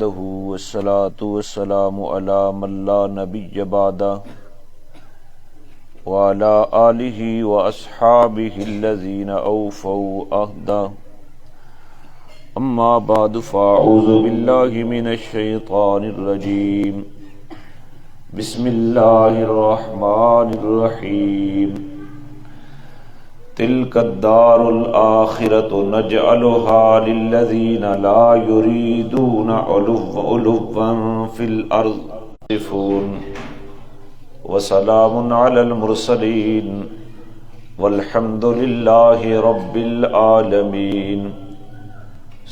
وحده والصلاة والسلام على من لا نبي بعده وعلى آله وأصحابه الذين أوفوا عهده أما بعد فأعوذ بالله من الشيطان الرجيم بسم الله الرحمن الرحيم تلك الدار الآخرة نجعلها للذين لا يريدون علوا في الأرض وسلام على المرسلين والحمد لله رب العالمين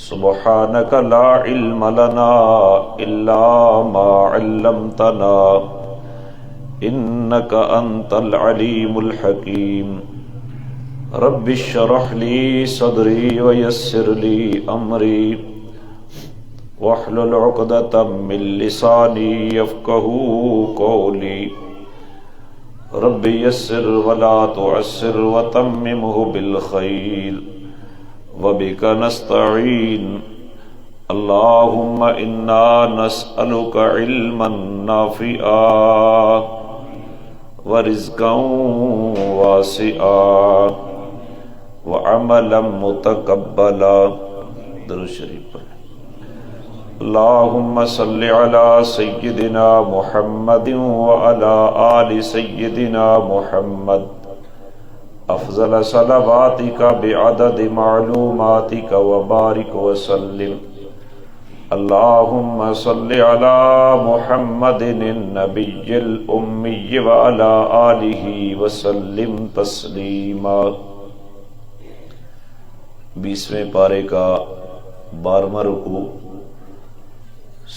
سبحانك لا علم لنا إلا ما علمتنا إنك أنت العليم الحكيم رب اشرح لي صدري ويسر لي أمري واحلل عقدة من لساني يفقهوا قولي رب يسر ولا تعسر وتممه بالخير وبك نستعين اللهم إنا نسألك علما نافعا ورزقا واسعا وعملا متقبلا درود شریف پڑھیں اللهم صل على سيدنا محمد وعلى آل سيدنا محمد افضل صلواتك بعدد معلوماتك وبارك وسلم اللهم صل على محمد النبي الأمي وعلى آله وسلم تسلیما 20ویں پارے کا 12واں رکوع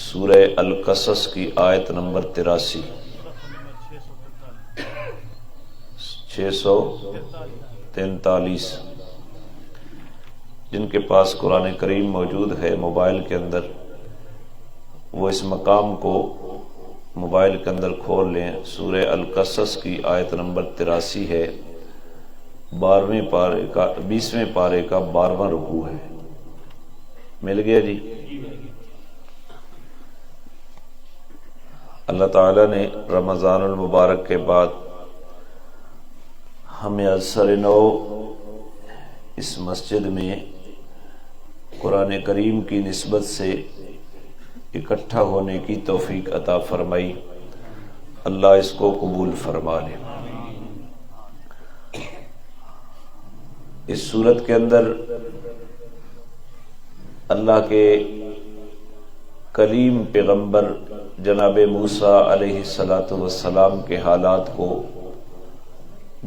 سورہ القصص کی آیت نمبر 83 643 جن کے پاس قرآن کریم موجود ہے موبائل کے اندر وہ اس مقام کو موبائل کے اندر کھول لیں. سورہ القصص کی آیت نمبر 83 ہے. 20ویں پارے کا 12واں رکوع ہے. مل گیا جی. اللہ تعالی نے رمضان المبارک کے بعد ہمیں از سر نو اس مسجد میں قرآن کریم کی نسبت سے اکٹھا ہونے کی توفیق عطا فرمائی. اللہ اس کو قبول فرما لے. اس صورت کے اندر اللہ کے کلیم پیغمبر جناب موسیٰ علیہ السلام کے حالات کو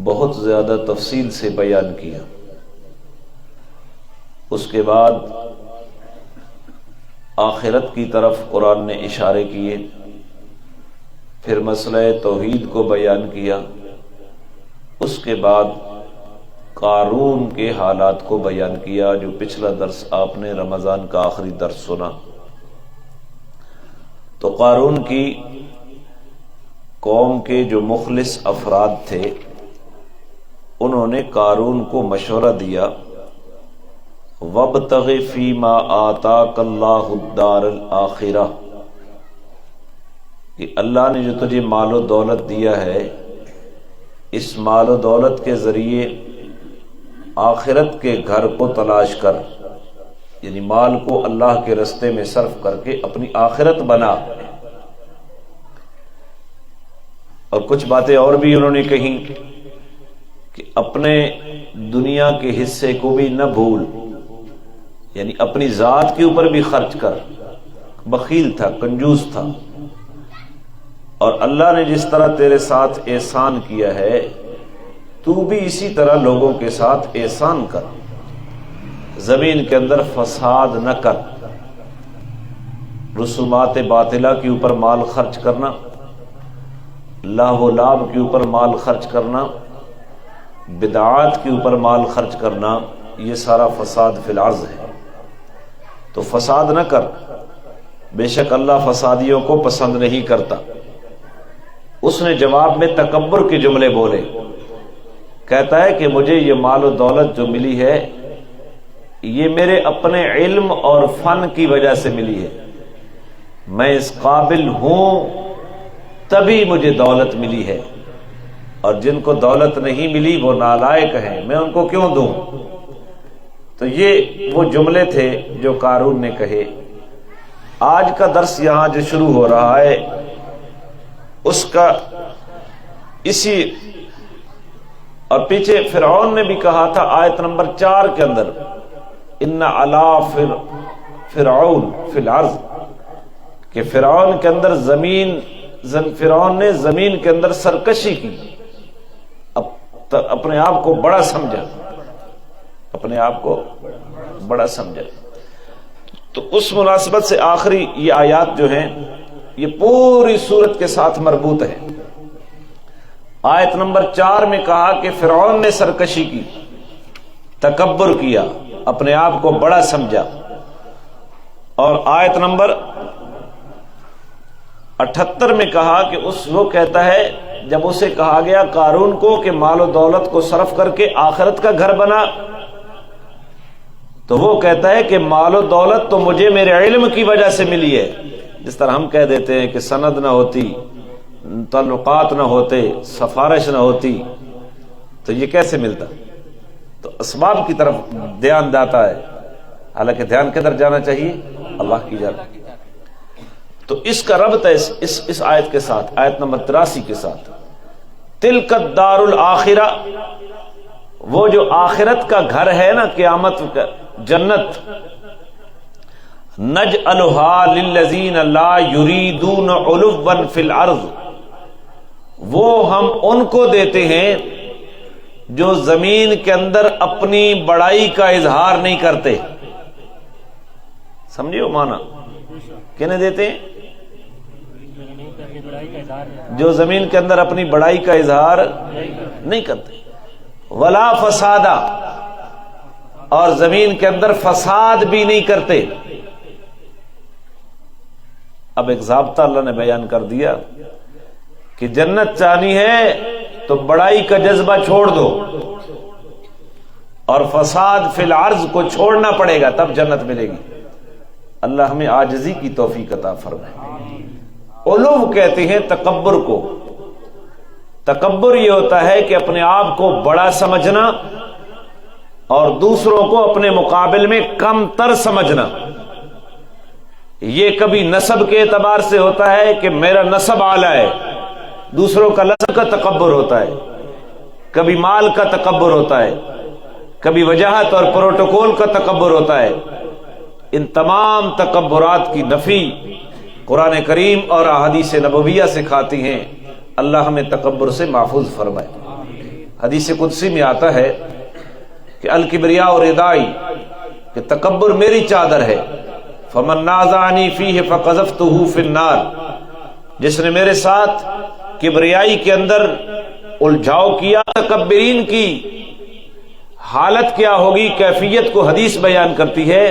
بہت زیادہ تفصیل سے بیان کیا. اس کے بعد آخرت کی طرف قرآن نے اشارے کیے. پھر مسئلہ توحید کو بیان کیا. اس کے بعد قارون کے حالات کو بیان کیا جو پچھلا درس آپ نے رمضان کا آخری درس سنا. تو قارون کی قوم کے جو مخلص افراد تھے انہوں نے قارون کو مشورہ دیا وَابْتَغِ فِي مَا آتَاكَ اللَّهُ الدَّارَ الْآخِرَةَ کہ اللہ نے جو تجھے مال و دولت دیا ہے اس مال و دولت کے ذریعے آخرت کے گھر کو تلاش کر. یعنی مال کو اللہ کے رستے میں صرف کر کے اپنی آخرت بنا. اور کچھ باتیں اور بھی انہوں نے کہیں کہ اپنے دنیا کے حصے کو بھی نہ بھول. یعنی اپنی ذات کے اوپر بھی خرچ کر. بخیل تھا, کنجوس تھا. اور اللہ نے جس طرح تیرے ساتھ احسان کیا ہے تو بھی اسی طرح لوگوں کے ساتھ احسان کر. زمین کے اندر فساد نہ کر. رسومات باطلہ کے اوپر مال خرچ کرنا, لاہ و لاب کے اوپر مال خرچ کرنا, بدعات کے اوپر مال خرچ کرنا, یہ سارا فساد فی الارض ہے. تو فساد نہ کر. بے شک اللہ فسادیوں کو پسند نہیں کرتا. اس نے جواب میں تکبر کے جملے بولے. کہتا ہے کہ مجھے یہ مال و دولت جو ملی ہے یہ میرے اپنے علم اور فن کی وجہ سے ملی ہے. میں اس قابل ہوں تبھی مجھے دولت ملی ہے، اور جن کو دولت نہیں ملی وہ نالائق ہیں، میں ان کو کیوں دوں؟ تو یہ وہ جملے تھے جو قارون نے کہے۔ آج کا درس یہاں جو شروع ہو رہا ہے اس کا اسی، اور پیچھے فرعون نے بھی کہا تھا آیت نمبر 4 کے اندر، ان علا فرعون فی الارض، کہ فرعون کے اندر فرعون نے زمین کے اندر سرکشی کی، اپنے آپ کو بڑا سمجھا، اپنے آپ کو بڑا سمجھا۔ تو اس مناسبت سے آخری یہ آیات جو ہیں یہ پوری سورت کے ساتھ مربوط ہے۔ آیت نمبر 4 میں کہا کہ فرعون نے سرکشی کی، تکبر کیا، اپنے آپ کو بڑا سمجھا، اور آیت نمبر 78 میں کہا کہ وہ کہتا ہے، جب اسے کہا گیا قارون کو کہ مال و دولت کو صرف کر کے آخرت کا گھر بنا، تو وہ کہتا ہے کہ مال و دولت تو مجھے میرے علم کی وجہ سے ملی ہے۔ جس طرح ہم کہہ دیتے ہیں کہ سند نہ ہوتی، تعلقات نہ ہوتے، سفارش نہ ہوتی تو یہ کیسے ملتا؟ تو اسباب کی طرف دھیان جاتا ہے، حالانکہ دھیان کدھر جانا چاہیے؟ اللہ کی جانب۔ تو اس کا ربط ہے اس آیت کے ساتھ، آیت نمبر 83 کے ساتھ، تلک الدار الآخرہ، وہ جو آخرت کا گھر ہے نا، قیامت کا جنت، نجعلها للذین لا یریدون علوا فی الارض، وہ ہم ان کو دیتے ہیں جو زمین کے اندر اپنی بڑائی کا اظہار نہیں کرتے۔ سمجھیو معنی؟ کہنے دیتے ہیں جو زمین کے اندر اپنی بڑائی کا اظہار نہیں کرتے، ولا فسادا، اور زمین کے اندر فساد بھی نہیں کرتے۔ اب ایک ضابطہ اللہ نے بیان کر دیا کہ جنت چاہنی ہے تو بڑائی کا جذبہ چھوڑ دو، اور فساد فی الارض کو چھوڑنا پڑے گا، تب جنت ملے گی۔ اللہ ہمیں عاجزی کی توفیق عطا فرمائے۔ علو کہتے ہیں تکبر کو۔ تکبر یہ ہوتا ہے کہ اپنے آپ کو بڑا سمجھنا اور دوسروں کو اپنے مقابل میں کم تر سمجھنا۔ یہ کبھی نسب کے اعتبار سے ہوتا ہے کہ میرا نسب اعلیٰ ہے، دوسروں کا نسب کا تکبر ہوتا ہے، کبھی مال کا تکبر ہوتا ہے، کبھی وجاہت اور پروٹوکول کا تکبر ہوتا ہے۔ ان تمام تکبرات کی نفی قرآن کریم اور احادیث نبویہ سکھاتی ہیں۔ اللہ ہمیں تکبر سے محفوظ فرمائے۔ حدیث قدسی میں آتا ہے کہ الکبریاء ردائی، کہ تکبر میری چادر ہے، فمن نازعنی فیہ فقذفتہ فی النار، جس نے میرے ساتھ کبریائی کے اندر الجھاؤ کیا۔ متکبرین کی حالت کیا ہوگی، کیفیت کو حدیث بیان کرتی ہے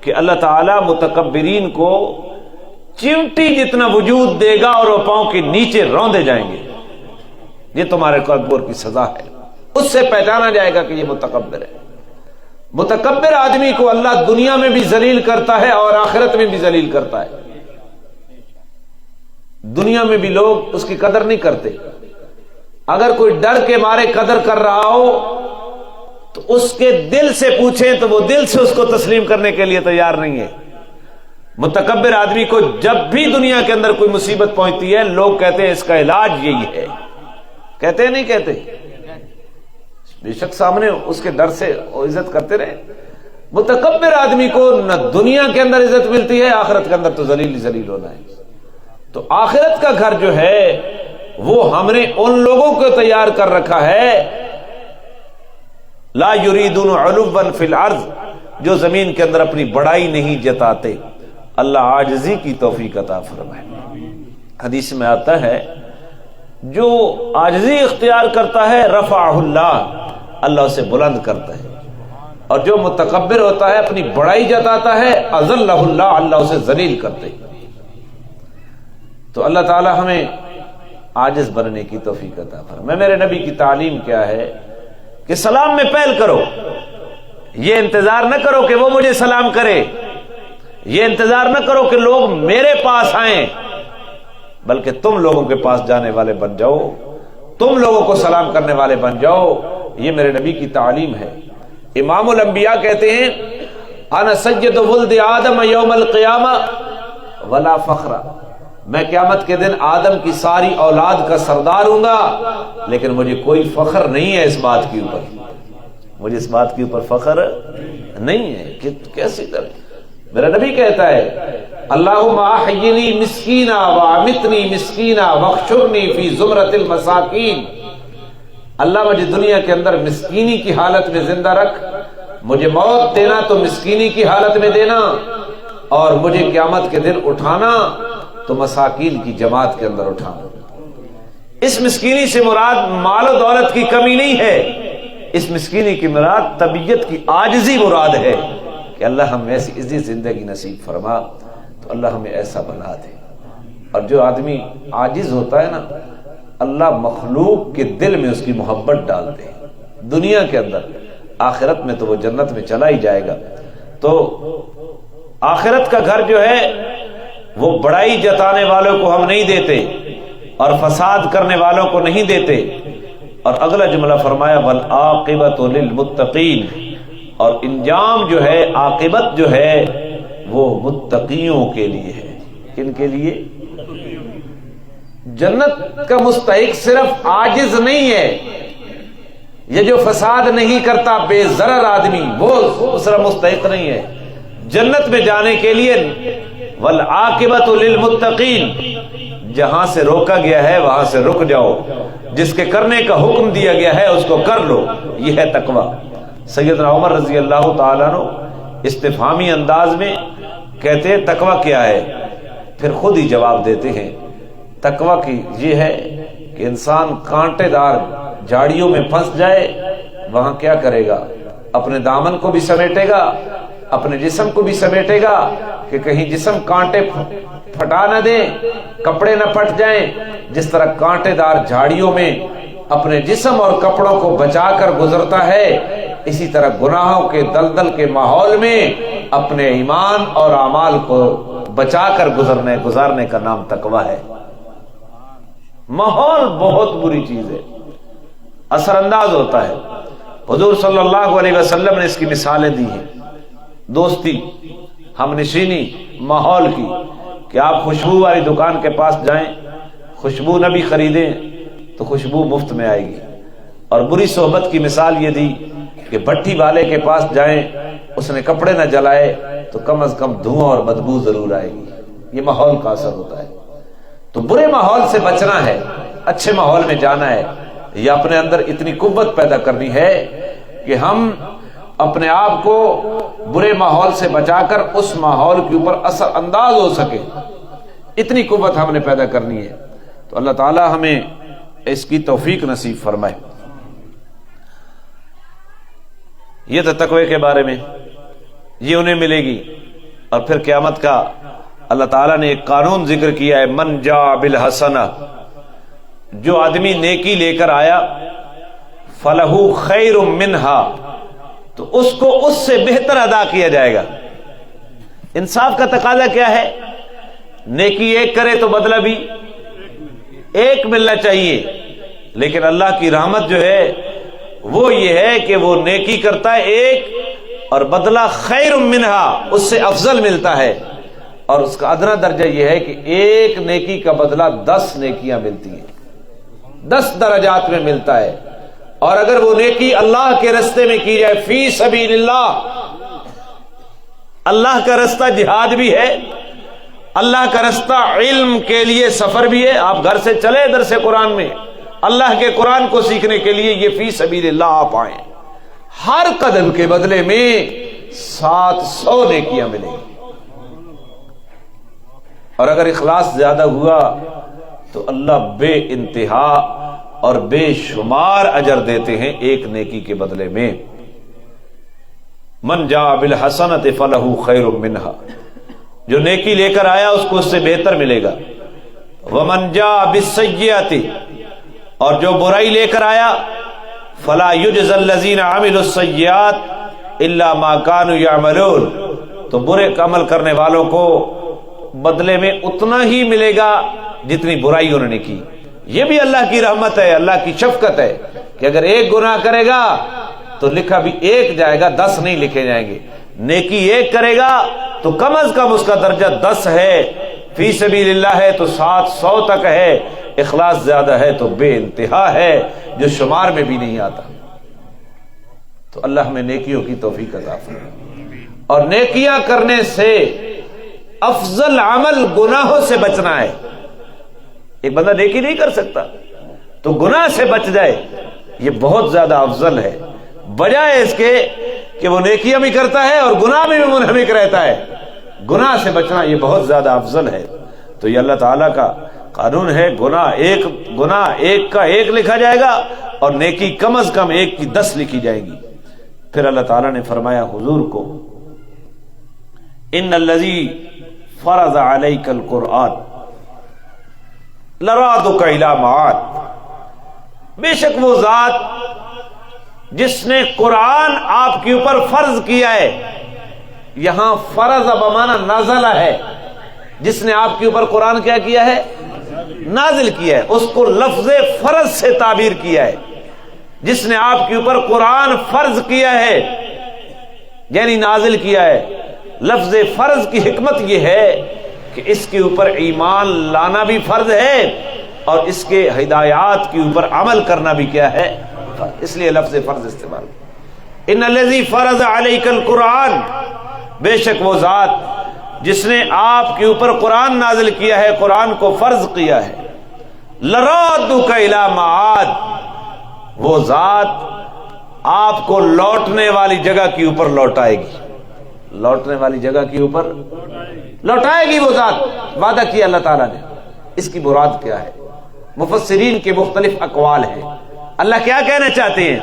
کہ اللہ تعالی متکبرین کو چمٹی جتنا وجود دے گا اور وہ پاؤں کے نیچے روندے جائیں گے۔ یہ تمہارے تکبر کی سزا ہے۔ اس سے پہچانا جائے گا کہ یہ متکبر ہے۔ متکبر آدمی کو اللہ دنیا میں بھی ذلیل کرتا ہے اور آخرت میں بھی ذلیل کرتا ہے۔ دنیا میں بھی لوگ اس کی قدر نہیں کرتے۔ اگر کوئی ڈر کے مارے قدر کر رہا ہو تو اس کے دل سے پوچھیں تو وہ دل سے اس کو تسلیم کرنے کے لیے تیار نہیں ہے۔ متکبر آدمی کو جب بھی دنیا کے اندر کوئی مصیبت پہنچتی ہے، لوگ کہتے ہیں اس کا علاج یہی ہے۔ کہتے ہیں نہیں کہتے؟ بے شک سامنے اس کے ڈر سے وہ عزت کرتے رہے۔ متکبر آدمی کو نہ دنیا کے اندر عزت ملتی ہے، آخرت کے اندر تو ذلیل ذلیل ہونا ہے۔ تو آخرت کا گھر جو ہے وہ ہم نے ان لوگوں کو تیار کر رکھا ہے، لا یریدون علوا فی الارض، جو زمین کے اندر اپنی بڑائی نہیں جتاتے۔ اللہ عاجزی کی توفیق عطا فرمائے۔ حدیث میں آتا ہے جو عاجزی اختیار کرتا ہے رفعہ اللہ، اللہ اسے بلند کرتا ہے، اور جو متکبر ہوتا ہے اپنی بڑائی جتاتا ہے اذلہ اللہ، اللہ اسے ذلیل کرتے ہیں۔ تو اللہ تعالی ہمیں عاجز بننے کی توفیق عطا فرمائے۔ میرے نبی کی تعلیم کیا ہے کہ سلام میں پہل کرو، یہ انتظار نہ کرو کہ وہ مجھے سلام کرے، یہ انتظار نہ کرو کہ لوگ میرے پاس آئیں، بلکہ تم لوگوں کے پاس جانے والے بن جاؤ، تم لوگوں کو سلام کرنے والے بن جاؤ۔ یہ میرے نبی کی تعلیم ہے۔ امام الانبیاء کہتے ہیں انا سید ولد آدم یوم القیامہ ولا فخر، میں قیامت کے دن آدم کی ساری اولاد کا سردار ہوں گا، لیکن مجھے کوئی فخر نہیں ہے اس بات کے اوپر، مجھے اس بات کے اوپر فخر نہیں ہے کہ کیسی طرح۔ میرا نبی کہتا ہے اللہم احیینی مسکینا وامتنی مسکینا واحشرنی فی زمرۃ المساکین، اللہ مجھے دنیا کے اندر مسکینی کی حالت میں زندہ رکھ، مجھے موت دینا تو مسکینی کی حالت میں دینا، اور مجھے قیامت کے دن اٹھانا تو مساکین کی جماعت کے اندر اٹھانا۔ اس مسکینی سے مراد مال و دولت کی کمی نہیں ہے، اس مسکینی کی مراد طبیعت کی عاجزی مراد ہے کہ اللہ ہمیں ایسی عزی زندگی نصیب فرما، تو اللہ ہمیں ایسا بنا دے۔ اور جو آدمی عاجز ہوتا ہے نا، اللہ مخلوق کے دل میں اس کی محبت ڈال دے دنیا کے اندر، آخرت میں تو وہ جنت میں چلا ہی جائے گا۔ تو آخرت کا گھر جو ہے وہ بڑائی جتانے والوں کو ہم نہیں دیتے اور فساد کرنے والوں کو نہیں دیتے۔ اور اگلا جملہ فرمایا والعاقبۃ للمتقین، اور انجام جو ہے، عاقبت جو ہے وہ متقیوں کے لیے ہے۔ کن کے لیے؟ جنت کا مستحق صرف عاجز نہیں ہے، یہ جو فساد نہیں کرتا بے ضرر آدمی، وہ صرف مستحق نہیں ہے جنت میں جانے کے لیے۔ والعاقبۃ للمتقین، جہاں سے روکا گیا ہے وہاں سے رک جاؤ، جس کے کرنے کا حکم دیا گیا ہے اس کو کر لو، یہ ہے تقوی۔ سیدنا عمر رضی اللہ تعالیٰ عنہ استفہامی انداز میں کہتے ہیں تقوی کیا ہے، پھر خود ہی جواب دیتے ہیں تقوی کی یہ ہے کہ انسان کانٹے دار جھاڑیوں میں پھنس جائے، وہاں کیا کرے گا؟ اپنے دامن کو بھی سمیٹے گا، اپنے جسم کو بھی سمیٹے گا کہ کہیں جسم کانٹے پھٹا نہ دے، کپڑے نہ پھٹ جائیں۔ جس طرح کانٹے دار جھاڑیوں میں اپنے جسم اور کپڑوں کو بچا کر گزرتا ہے، اسی طرح گناہوں کے دلدل کے ماحول میں اپنے ایمان اور اعمال کو بچا کر گزارنے کا نام تقوی ہے۔ ماحول بہت بری چیز ہے، اثر انداز ہوتا ہے۔ حضور صلی اللہ علیہ وسلم نے اس کی مثالیں دی ہیں، دوستی، ہم نشینی، ماحول کی، کہ آپ خوشبو والی دکان کے پاس جائیں، خوشبو نہ بھی خریدیں تو خوشبو مفت میں آئے گی۔ اور بری صحبت کی مثال یہ دی کہ بھٹی والے کے پاس جائیں، اس نے کپڑے نہ جلائے تو کم از کم دھواں اور بدبو ضرور آئے گی۔ یہ ماحول کا اثر ہوتا ہے۔ تو برے ماحول سے بچنا ہے، اچھے ماحول میں جانا ہے، یا اپنے اندر اتنی قوت پیدا کرنی ہے کہ ہم اپنے آپ کو برے ماحول سے بچا کر اس ماحول کے اوپر اثر انداز ہو سکے، اتنی قوت ہم نے پیدا کرنی ہے۔ تو اللہ تعالی ہمیں اس کی توفیق نصیب فرمائے۔ یہ تو تقوی کے بارے میں، یہ انہیں ملے گی۔ اور پھر قیامت کا اللہ تعالیٰ نے ایک قانون ذکر کیا ہے، من جاء بالحسنہ، جو آدمی نیکی لے کر آیا، فلہ خیر منہا، تو اس کو اس سے بہتر ادا کیا جائے گا۔ انصاف کا تقاضا کیا ہے؟ نیکی ایک کرے تو بدلہ بھی ایک ملنا چاہیے، لیکن اللہ کی رحمت جو ہے وہ یہ ہے کہ وہ نیکی کرتا ہے ایک اور بدلہ خیر منہا، اس سے افضل ملتا ہے۔ اور اس کا ادنا درجہ یہ ہے کہ ایک نیکی کا بدلہ 10 نیکیاں ملتی ہیں، 10 درجات میں ملتا ہے۔ اور اگر وہ نیکی اللہ کے راستے میں کی جائے، فی سبیل اللہ، اللہ کا راستہ جہاد بھی ہے، اللہ کا راستہ علم کے لیے سفر بھی ہے، آپ گھر سے چلے درس قرآن میں، اللہ کے قرآن کو سیکھنے کے لیے یہ فی سبیل اللہ آپ آئیں، ہر قدم کے بدلے میں 700 نیکیاں ملیں گی۔ اور اگر اخلاص زیادہ ہوا تو اللہ بے انتہا اور بے شمار اجر دیتے ہیں ایک نیکی کے بدلے میں۔ من جاء بالحسنۃ فلہ خیر منہا، جو نیکی لے کر آیا اس کو اس سے بہتر ملے گا۔ ومن جاء بالسیئۃ، اور جو برائی لے کر آیا، فلا یجزی الذین عملوا السیئات الا ما كانوا یعملون، تو برے عمل کرنے والوں کو بدلے میں اتنا ہی ملے گا جتنی برائی انہوں نے کی۔ یہ بھی اللہ کی رحمت ہے، اللہ کی شفقت ہے کہ اگر ایک گناہ کرے گا تو لکھا بھی ایک جائے گا، 10 نہیں لکھے جائیں گے۔ نیکی ایک کرے گا تو کم از کم اس کا درجہ 10 ہے، فی سبیل اللہ ہے تو 700 تک ہے، اخلاص زیادہ ہے تو بے انتہا ہے، جو شمار میں بھی نہیں آتا۔ تو اللہ ہمیں نیکیوں کی توفیق عطا فرمائے۔ اور نیکیاں کرنے سے افضل عمل گناہوں سے بچنا ہے۔ ایک بندہ نیکی نہیں کر سکتا تو گناہ سے بچ جائے، یہ بہت زیادہ افضل ہے، بجائے اس کے کہ وہ نیکیاں بھی کرتا ہے اور گناہ میں بھی منہمک رہتا ہے۔ گناہ سے بچنا یہ بہت زیادہ افضل ہے۔ تو یہ اللہ تعالیٰ کا قانون ہے، گناہ ایک کا 1 لکھا جائے گا اور نیکی کم از کم 1 کی 10 لکھی جائے گی۔ پھر اللہ تعالیٰ نے فرمایا حضور کو، ان الذی فرض علیک القرآن لرادک الی معاد، بے شک وہ ذات جس نے قرآن آپ کے اوپر فرض کیا ہے، یہاں فرض بمانا نازلہ ہے، جس نے آپ کے اوپر قرآن کیا ہے؟ نازل کیا ہے، اس کو لفظ فرض سے تعبیر کیا ہے۔ جس نے آپ کے اوپر قرآن فرض کیا ہے یعنی نازل کیا ہے۔ لفظ فرض کی حکمت یہ ہے کہ اس کے اوپر ایمان لانا بھی فرض ہے اور اس کے ہدایات کے اوپر عمل کرنا بھی کیا ہے؟ اس لیے لفظ فرض استعمال۔ ان الذی فرض علیک القرآن، بے شک وہ ذات جس نے آپ کے اوپر قرآن نازل کیا ہے، قرآن کو فرض کیا ہے، لرادک الی معاد، وہ ذات آپ کو لوٹنے والی جگہ کے اوپر لوٹائے گی۔ لوٹنے والی جگہ کے اوپر لوٹائے گی وہ ذات، وعدہ کیا اللہ تعالیٰ نے۔ اس کی مراد کیا ہے؟ مفسرین کے مختلف اقوال ہیں۔ اللہ کیا کہنا چاہتے ہیں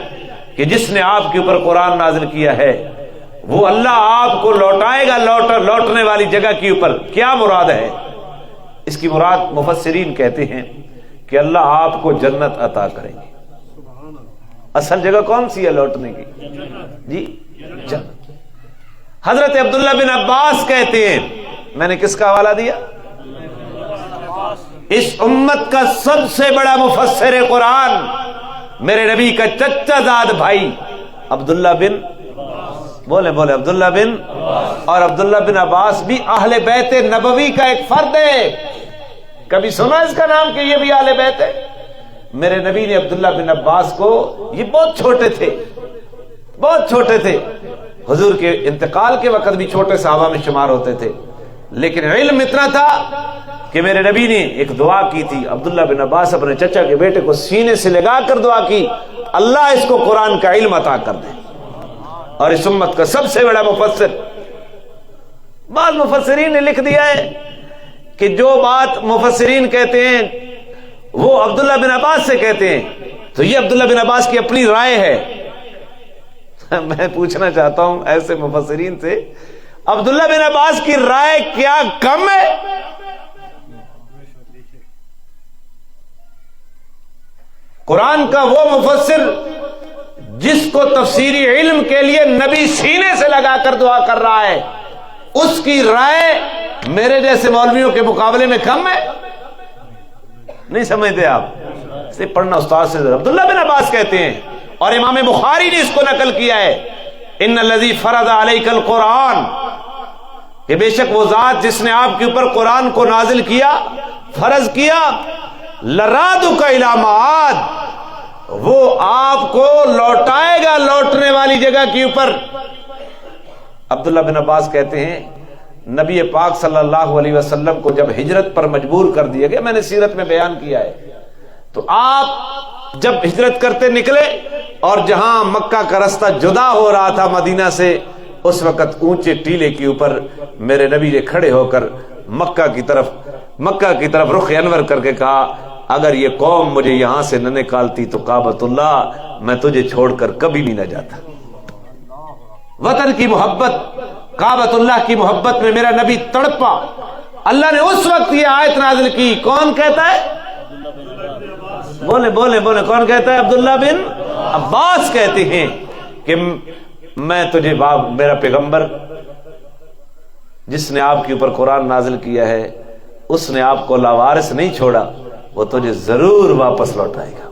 کہ جس نے آپ کے اوپر قرآن نازل کیا ہے وہ اللہ آپ کو لوٹائے گا لوٹنے والی جگہ کے اوپر۔ کیا مراد ہے؟ اس کی مراد مفسرین کہتے ہیں کہ اللہ آپ کو جنت عطا کریں گے۔ اصل جگہ کون سی ہے لوٹنے کی؟ جی جنت۔ حضرت عبداللہ بن عباس کہتے ہیں، میں نے کس کا حوالہ دیا؟ اس امت کا سب سے بڑا مفسر قرآن، میرے نبی کا چچا زاد بھائی عبداللہ بن، بولے عبداللہ بن، اور عبداللہ بن عباس بھی اہل بیت نبوی کا ایک فرد ہے۔ کبھی سنا اس کا نام کہ یہ بھی اہل بیت ہے؟ میرے نبی نے عبداللہ بن عباس کو، یہ بہت چھوٹے تھے، حضور کے انتقال کے وقت بھی چھوٹے صحابہ میں شمار ہوتے تھے، لیکن علم اتنا تھا کہ میرے نبی نے ایک دعا کی تھی۔ عبداللہ بن عباس اپنے چچا کے بیٹے کو سینے سے لگا کر دعا کی، اللہ اس کو قرآن کا علم عطا کر دے، اور اس امت کا سب سے بڑا مفسر۔ بعض مفسرین نے لکھ دیا ہے کہ جو بات مفسرین کہتے ہیں وہ عبداللہ بن عباس سے کہتے ہیں، تو یہ عبداللہ بن عباس کی اپنی رائے ہے۔ میں پوچھنا چاہتا ہوں ایسے مفسرین سے، عبداللہ بن عباس کی رائے کیا کم ہے؟ قرآن کا وہ مفسر جس کو تفسیری علم کے لیے نبی سینے سے لگا کر دعا کر رہا ہے، اس کی رائے میرے جیسے مولویوں کے مقابلے میں کم ہے؟ نہیں سمجھتے آپ؟ اسے پڑھنا استاد سے ضرور۔ عبداللہ بن عباس کہتے ہیں، اور امام بخاری نے اس کو نقل کیا ہے، ان الذی فرض علیک القرآن، کہ بے شک وہ ذات جس نے آپ کے اوپر قرآن کو نازل کیا، فرض کیا، لرادک الی معاد، وہ آپ کو لوٹائے گا لوٹنے والی جگہ کے اوپر۔ عبداللہ بن عباس کہتے ہیں نبی پاک صلی اللہ علیہ وسلم کو جب ہجرت پر مجبور کر دیا گیا، میں نے سیرت میں بیان کیا ہے، تو آپ جب ہجرت کرتے نکلے اور جہاں مکہ کا رستہ جدا ہو رہا تھا مدینہ سے، اس وقت اونچے ٹیلے کے اوپر میرے نبی نے کھڑے ہو کر مکہ کی طرف رخ انور کر کے کہا، اگر یہ قوم مجھے یہاں سے نہ نکالتی تو کعبۃ اللہ میں تجھے چھوڑ کر کبھی بھی نہ جاتا۔ وطن کی محبت، کعبۃ اللہ کی محبت میں میرا نبی تڑپا۔ اللہ نے اس وقت یہ آیت نازل کی، کون کہتا ہے؟ بولے کون کہتا ہے؟ عبداللہ بن عباس کہتے ہیں کہ میں تجھے میرا پیغمبر جس نے آپ کے اوپر قرآن نازل کیا ہے اس نے آپ کو لاوارث نہیں چھوڑا، وہ تجھے ضرور واپس لوٹائے گا۔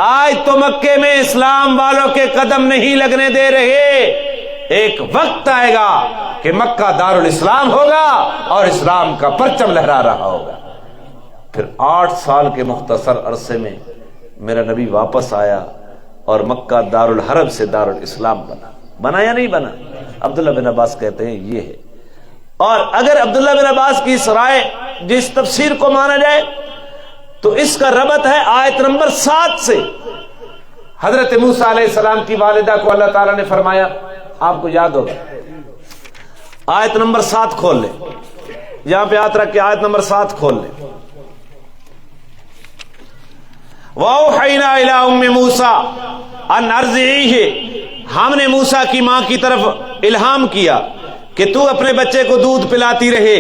آج تو مکے میں اسلام والوں کے قدم نہیں لگنے دے رہے، ایک وقت آئے گا کہ مکہ دارالاسلام ہوگا اور اسلام کا پرچم لہرا رہا ہوگا۔ پھر 8 سال کے مختصر عرصے میں میرا نبی واپس آیا اور مکہ دارالحرب سے دارالاسلام بنا یا نہیں بنا؟ عبداللہ بن عباس کہتے ہیں یہ ہے۔ اور اگر عبداللہ بن عباس کی اس رائے جس تفسیر کو مانا جائے تو اس کا ربط ہے آیت نمبر 7 سے۔ حضرت موسیٰ علیہ السلام کی والدہ کو اللہ تعالیٰ نے فرمایا، آپ کو یاد ہوگا، آیت نمبر 7 کھول لیں، یہاں پہ ہاتھ رکھ کے آیت نمبر 7 کھول لیں۔ وَأَوْحَيْنَا إِلَىٰ أُمِّ مُوسَىٰ أَنْ أَرْضِعِيهِ، ہم نے موسیٰ کی ماں کی طرف الہام کیا کہ تو اپنے بچے کو دودھ پلاتی رہے۔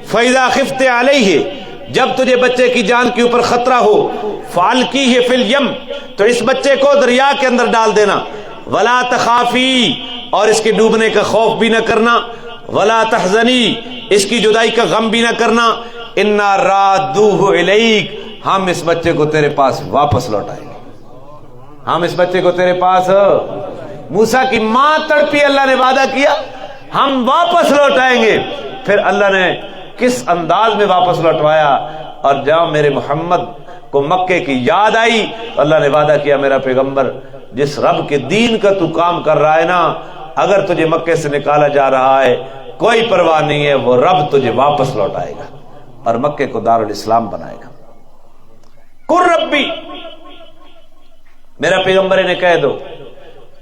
فَإِذَا خِفْتِ عَلَيْهِ، جب تجھے بچے کی جان کے اوپر خطرہ ہو، فَأَلْقِيهِ فِي الْيَمِّ، تو اس بچے کو دریا کے اندر ڈال دینا۔ وَلَا تَخَافِي، اور اس کے ڈوبنے کا خوف بھی نہ کرنا۔ وَلَا تَحْزَنِي، اس کی جدائی کا غم بھی نہ کرنا۔ إِنَّا رَادُّوهُ إِلَيْكَ، ہم اس بچے کو تیرے پاس واپس لوٹائیں گے، ہم اس بچے کو تیرے پاس۔ موسیٰ کی ماں تڑپی، اللہ نے وعدہ کیا ہم واپس لوٹائیں گے۔ پھر اللہ نے کس انداز میں واپس لوٹوایا، اور جہاں میرے محمد کو مکے کی یاد آئی، اللہ نے وعدہ کیا میرا پیغمبر جس رب کے دین کا تو کام کر رہا ہے نا، اگر تجھے مکے سے نکالا جا رہا ہے کوئی پرواہ نہیں ہے، وہ رب تجھے واپس لوٹائے گا اور مکے کو دارالاسلام بنائے گا۔ قل ربی، میرا پیغمبر نے کہہ دو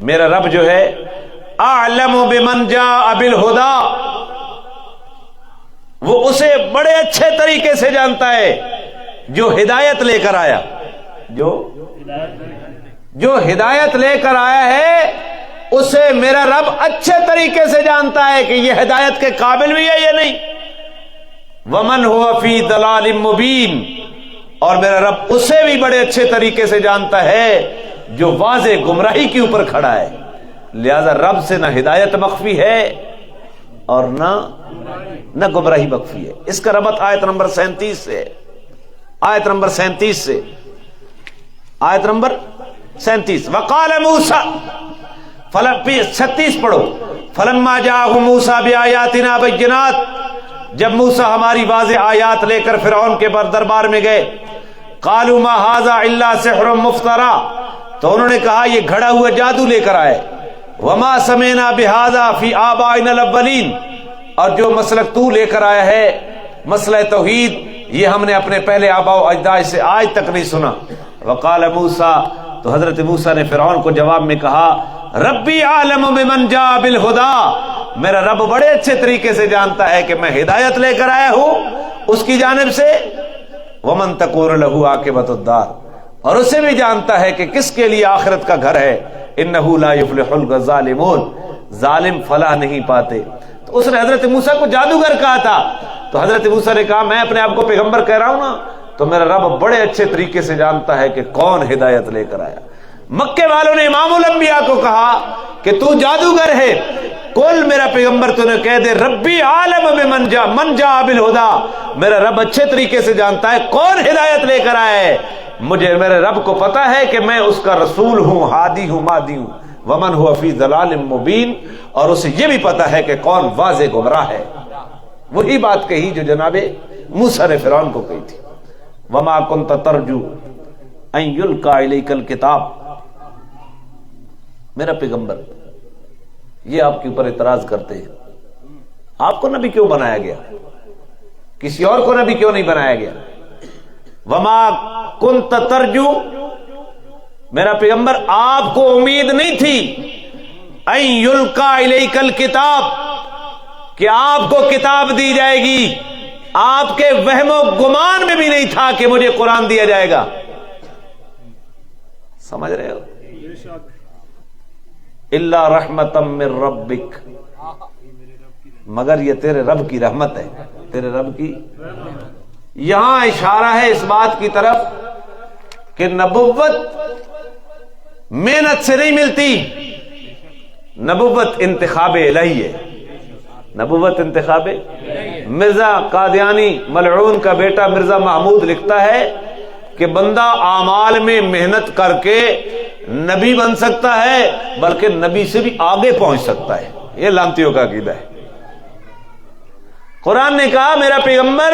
میرا رب جو ہے اعلم بمن جاء بالہدی، وہ اسے بڑے اچھے طریقے سے جانتا ہے جو ہدایت لے کر آیا، جو ہدایت لے کر آیا ہے اسے میرا رب اچھے طریقے سے جانتا ہے کہ یہ ہدایت کے قابل بھی ہے یا نہیں۔ ومن هو فی ضلال مبین، اور میرا رب اسے بھی بڑے اچھے طریقے سے جانتا ہے جو واضح گمراہی کے اوپر کھڑا ہے۔ لہذا رب سے نہ ہدایت مخفی ہے اور نہ گمراہی مخفی ہے۔ اس کا ربط آیت نمبر 37 سے، آیت نمبر 37 سے، آیت نمبر 37۔ وقال موسیٰ، 36 پڑھو، فلما جاءہ موسیٰ بآیاتنا بینات، جب موسیٰ ہماری واضح آیات لے کر فرعون کے دربار میں گئے، قالوا ما ھذا الا سحر مفترى، تو انہوں نے کہا یہ گھڑا ہوا جادو لے کر آئے۔ وما سمعنا بھذا فی آبائنا الاولین، اور جو مسلک تو لے کر آیا ہے مسئلہ توحید، یہ ہم نے اپنے پہلے آباء و اجداد سے آج تک نہیں سنا۔ وقال موسیٰ، تو حضرت موسیٰ نے فرعون کو جواب میں کہا، ربی عالم بمن جاء بالہدی، میرا رب بڑے اچھے طریقے سے جانتا ہے کہ میں ہدایت لے کر آیا ہوں اس کی جانب سے۔ ومن تکون لہ عاقبۃ الدار، اور اسے بھی جانتا ہے کہ کس کے لیے آخرت کا گھر ہے۔ انہ لا یفلح الظالمون، ظالم فلاح نہیں پاتے۔ تو اس نے حضرت موسیٰ کو جادوگر کہا تھا، تو حضرت موسیٰ نے کہا میں اپنے آپ کو پیغمبر کہہ رہا ہوں نا، تو میرا رب بڑے اچھے طریقے سے جانتا ہے کہ کون ہدایت لے کر آیا۔ مکے والوں نے امام الانبیاء کو کہا کہ تو جادوگر ہے، کل میرا پیغمبر تو نے کہہ دے ربی عالم بمن جاء بالہدی، میرا رب اچھے طریقے سے جانتا ہے کون ہدایت لے کر آیا ہے، مجھے میرے رب کو پتا ہے کہ میں اس کا رسول ہوں، ہادی ہوں، مادی ہوں۔ ومن هو فی ضلال مبین، اور اسے یہ بھی پتا ہے کہ کون واضح گمراہ ہے۔ وہی بات کہی جو جناب موسیٰ نے فرعون کو کہی تھی، وما کنت ترجو ان یلقی الیک الکتاب۔ میرا پیغمبر یہ آپ کے اوپر اعتراض کرتے ہیں، آپ کو نبی کیوں بنایا گیا، کسی اور کو نبی کیوں نہیں بنایا گیا؟ وما کنت ترجو، میرا پیغمبر آپ کو امید نہیں تھی ان یلقی الیک الکتاب، کہ آپ کو کتاب دی جائے گی، آپ کے وہم و گمان میں بھی نہیں تھا کہ مجھے قرآن دیا جائے گا۔ سمجھ رہے ہو؟ الا رحمتا من ربک، مگر یہ تیرے رب کی رحمت ہے، تیرے رب کی۔ یہاں اشارہ ہے اس بات کی طرف کہ نبوت محنت سے نہیں ملتی، نبوت انتخاب الہی ہے۔ نبوت انتخاب مرزا قادیانی ملعون کا بیٹا مرزا محمود لکھتا ہے کہ بندہ اعمال میں محنت کر کے نبی بن سکتا ہے، بلکہ نبی سے بھی آگے پہنچ سکتا ہے۔ یہ لامتیوں کا عقیدہ ہے۔ قرآن نے کہا میرا پیغمبر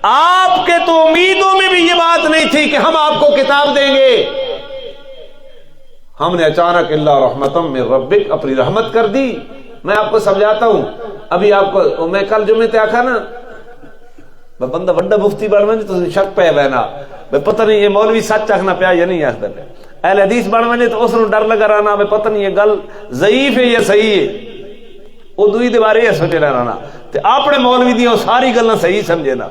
آپ کے تو امیدوں میں بھی یہ بات نہیں تھی کہ ہم آپ کو کتاب دیں گے، ہم نے اچانک اللہ رحمتم من ربک اپنی رحمت کر دی۔ میں آپ کو سمجھاتا ہوں، ابھی آپ کو میں کل جمعے تے آکھا نا میں بندہ بڑا مفتی بن ونے تو شک پہ وینا میں پتہ نہیں یہ مولوی سچ آکھنا پیا یا نہیں آکھدا پیا، اہل حدیث بن ونے تو اس نوں ڈر لگا رہنا میں پتہ نہیں یہ گل ضعیف ہے یا صحیح ہے، او دوئی دے بارے یہ سوچے رہنا تے اپنے مولوی دیاں ساری گلاں صحیح سمجھے نا،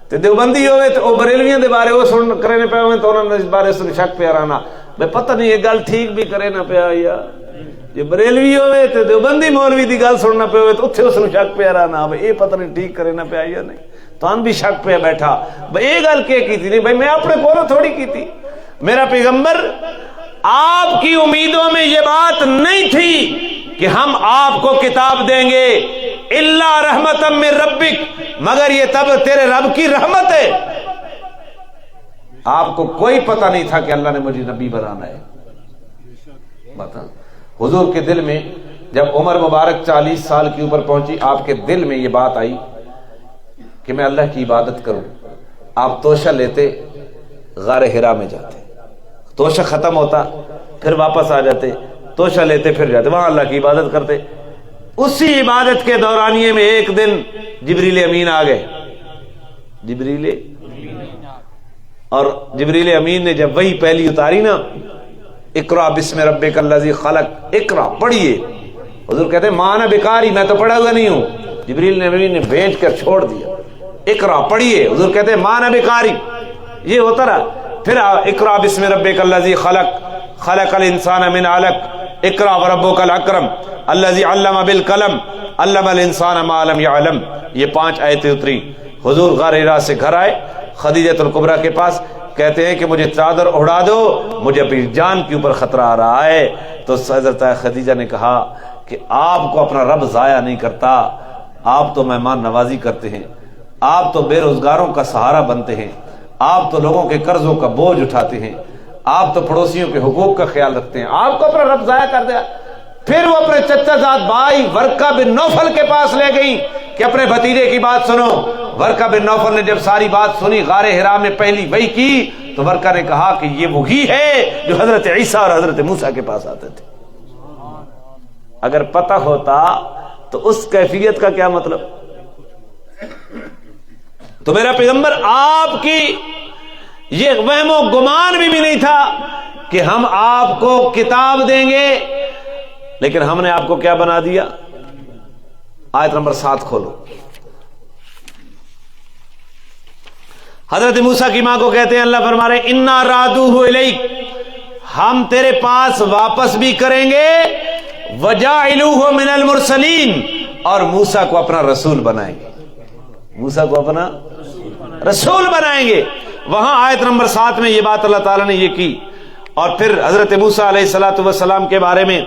تے دیوبندی ہوئے تے او بریلویاں دے بارے او سن کرنے پے ہوئے تو انہاں دے بارے سن شک پہ رہنا میں پتہ نہیں یہ گل ٹھیک بھی کرے نہ پیا یا جی بریلوی ہوئے تے دیوبندی مولوی دی گل سننا پہ ہوئے تو اتھے اس نوں شک پہ رہنا بھئی یہ پتہ نہیں ٹھیک کرے نہ پیا یا نہیں، تو ان بھی شک پہ بیٹھا بھئی یہ گل کیا کی تھی، نہیں بھئی میں اپنے کولوں تھوڑی کی تھی، میرا پیغمبر آپ کی امیدوں میں یہ بات نہیں تھی کہ ہم آپ کو کتاب دیں گے الا رحمتا من ربک، مگر یہ تب تیرے رب کی رحمت ہے۔ آپ کو کوئی پتہ نہیں تھا کہ اللہ نے مجھے نبی بنانا ہے۔ بتا حضور کے دل میں جب عمر مبارک 40 سال کے اوپر پہنچی، آپ کے دل میں یہ بات آئی کہ میں اللہ کی عبادت کروں۔ آپ توشہ لیتے غار حرا میں جاتے، توشہ ختم ہوتا پھر واپس آ جاتے، توشہ لیتے پھر جاتے، وہاں اللہ کی عبادت کرتے۔ اسی عبادت کے دورانیے میں ایک دن جبریل امین آ گئے، اور جبریل امین نے جب وہی پہلی اتاری نا اقرا بسم ربک الذی خلق، اقرا پڑھیے، حضور کہتے ہیں مانا بیکاری میں تو پڑھا ہوا نہیں ہوں، جبریل امین نے بھیج کر چھوڑ دیا، اقرا پڑھیے، حضور کہتے ہیں مانا بیکاری، یہ ہوتا رہا۔ پھر اقرا بسم ربک الذی خلق، خلق الانسان من علق، اقرا وربک الاکرم الذی علم بالقلم، علم الانسان ما لم یعلم، یہ 5 آیتیں اتری۔ حضور غار حرا سے گھر آئے خدیجہ الکبریٰ کے پاس، کہتے ہیں کہ مجھے چادر اڑا دو، مجھے اپنی جان کے اوپر خطرہ آ رہا ہے۔ تو حضرت خدیجہ نے کہا کہ آپ کو اپنا رب ضائع نہیں کرتا، آپ تو مہمان نوازی کرتے ہیں، آپ تو بے روزگاروں کا سہارا بنتے ہیں، آپ تو لوگوں کے قرضوں کا بوجھ اٹھاتے ہیں، آپ تو پڑوسیوں کے حقوق کا خیال رکھتے ہیں، آپ کو اپنا رب ضائع کر دیا۔ پھر وہ اپنے چچا زاد بھائی ورقہ بن نوفل کے پاس لے گئی کہ اپنے بھتیجے کی بات سنو۔ ورقہ بن نوفل نے جب ساری بات سنی، غار حرا میں پہلی وحی کی، تو ورقہ نے کہا کہ یہ وہی ہے جو حضرت عیسیٰ اور حضرت موسیٰ کے پاس آتے تھے۔ اگر پتہ ہوتا تو اس کیفیت کا کیا مطلب؟ تو میرا پیغمبر آپ کی یہ وہم و گمان بھی نہیں تھا کہ ہم آپ کو کتاب دیں گے، لیکن ہم نے آپ کو کیا بنا دیا؟ آیت نمبر 7 کھولو۔ حضرت موسیٰ کی ماں کو کہتے ہیں، اللہ فرما رہے انا رادوہ الیک، ہم تیرے پاس واپس بھی کریں گے، وجاعلوہ من المرسلین، اور موسیٰ کو اپنا رسول بنائیں گے، موسیٰ کو اپنا رسول بنائیں گے۔ وہاں آیت نمبر 7 میں یہ بات اللہ تعالیٰ نے یہ کی۔ اور پھر حضرت موسیٰ علیہ السلام کے بارے میں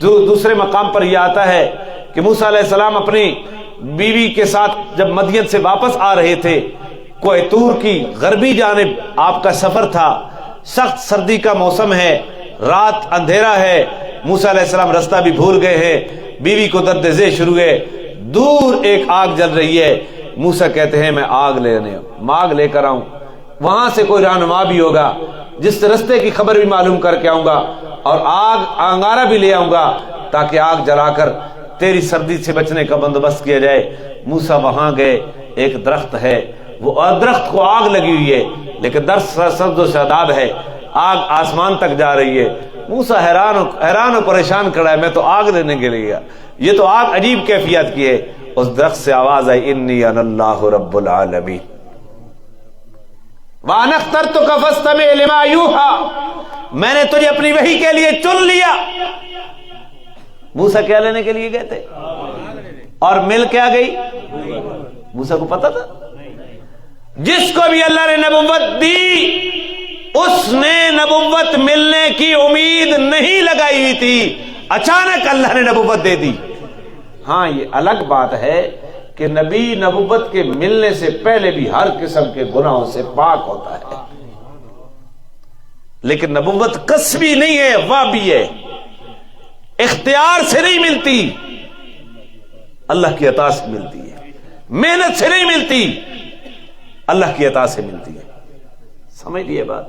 دوسرے مقام پر یہ آتا ہے کہ موسیٰ علیہ السلام اپنی بیوی کے ساتھ جب مدین سے واپس آ رہے تھے، کوہ طور کی غربی جانب آپ کا سفر تھا، سخت سردی کا موسم ہے، رات اندھیرا ہے، موسیٰ علیہ السلام رستہ بھی بھول گئے ہیں، بیوی کو درد ذیل شروع ہے، دور ایک آگ جل رہی ہے۔ موسیٰ کہتے ہیں میں آگ لے کر آؤں، وہاں سے کوئی رہنما بھی ہوگا جس رستے کی خبر بھی معلوم کر کے آؤں گا، اور آگ انگارہ بھی لے آؤں گا تاکہ آگ جلا کر تیری سردی سے بچنے کا بندوبست کیا جائے۔ موسیٰ وہاں گئے، ایک درخت ہے، وہ درخت کو آگ لگی ہوئی ہے لیکن درخت سبز و شاداب ہے، آگ آسمان تک جا رہی ہے۔ موسیٰ حیران و پریشان کھڑا ہے، میں تو آگ لینے کے لیے گیا، یہ تو آگ عجیب کیفیت کی ہے۔ اس درخت سے آواز آئی انی انا اللہ رب العالمین وَأَنَا اخْتَرْتُكَ فَاسْتَمِعْ لِمَا يُوحَىٰ، میں نے تجھے اپنی وحی کے لیے چن لیا۔ موسیٰ کیا لینے کے لیے گئے تھے اور مل کیا گئی؟ موسیٰ کو پتا تھا جس کو بھی اللہ نے نبوت دی اس نے نبوت ملنے کی امید نہیں لگائی ہوئی تھی، اچانک اللہ نے نبوت دے دی۔ ہاں یہ الگ بات ہے کہ نبی نبوت کے ملنے سے پہلے بھی ہر قسم کے گناہوں سے پاک ہوتا ہے، لیکن نبوت کسبی نہیں ہے، وابی ہے، اختیار سے نہیں ملتی، اللہ کی عطا سے ملتی ہے، محنت سے نہیں ملتی، اللہ کی عطا سے ملتی ہے۔ سمجھ لیے بات؟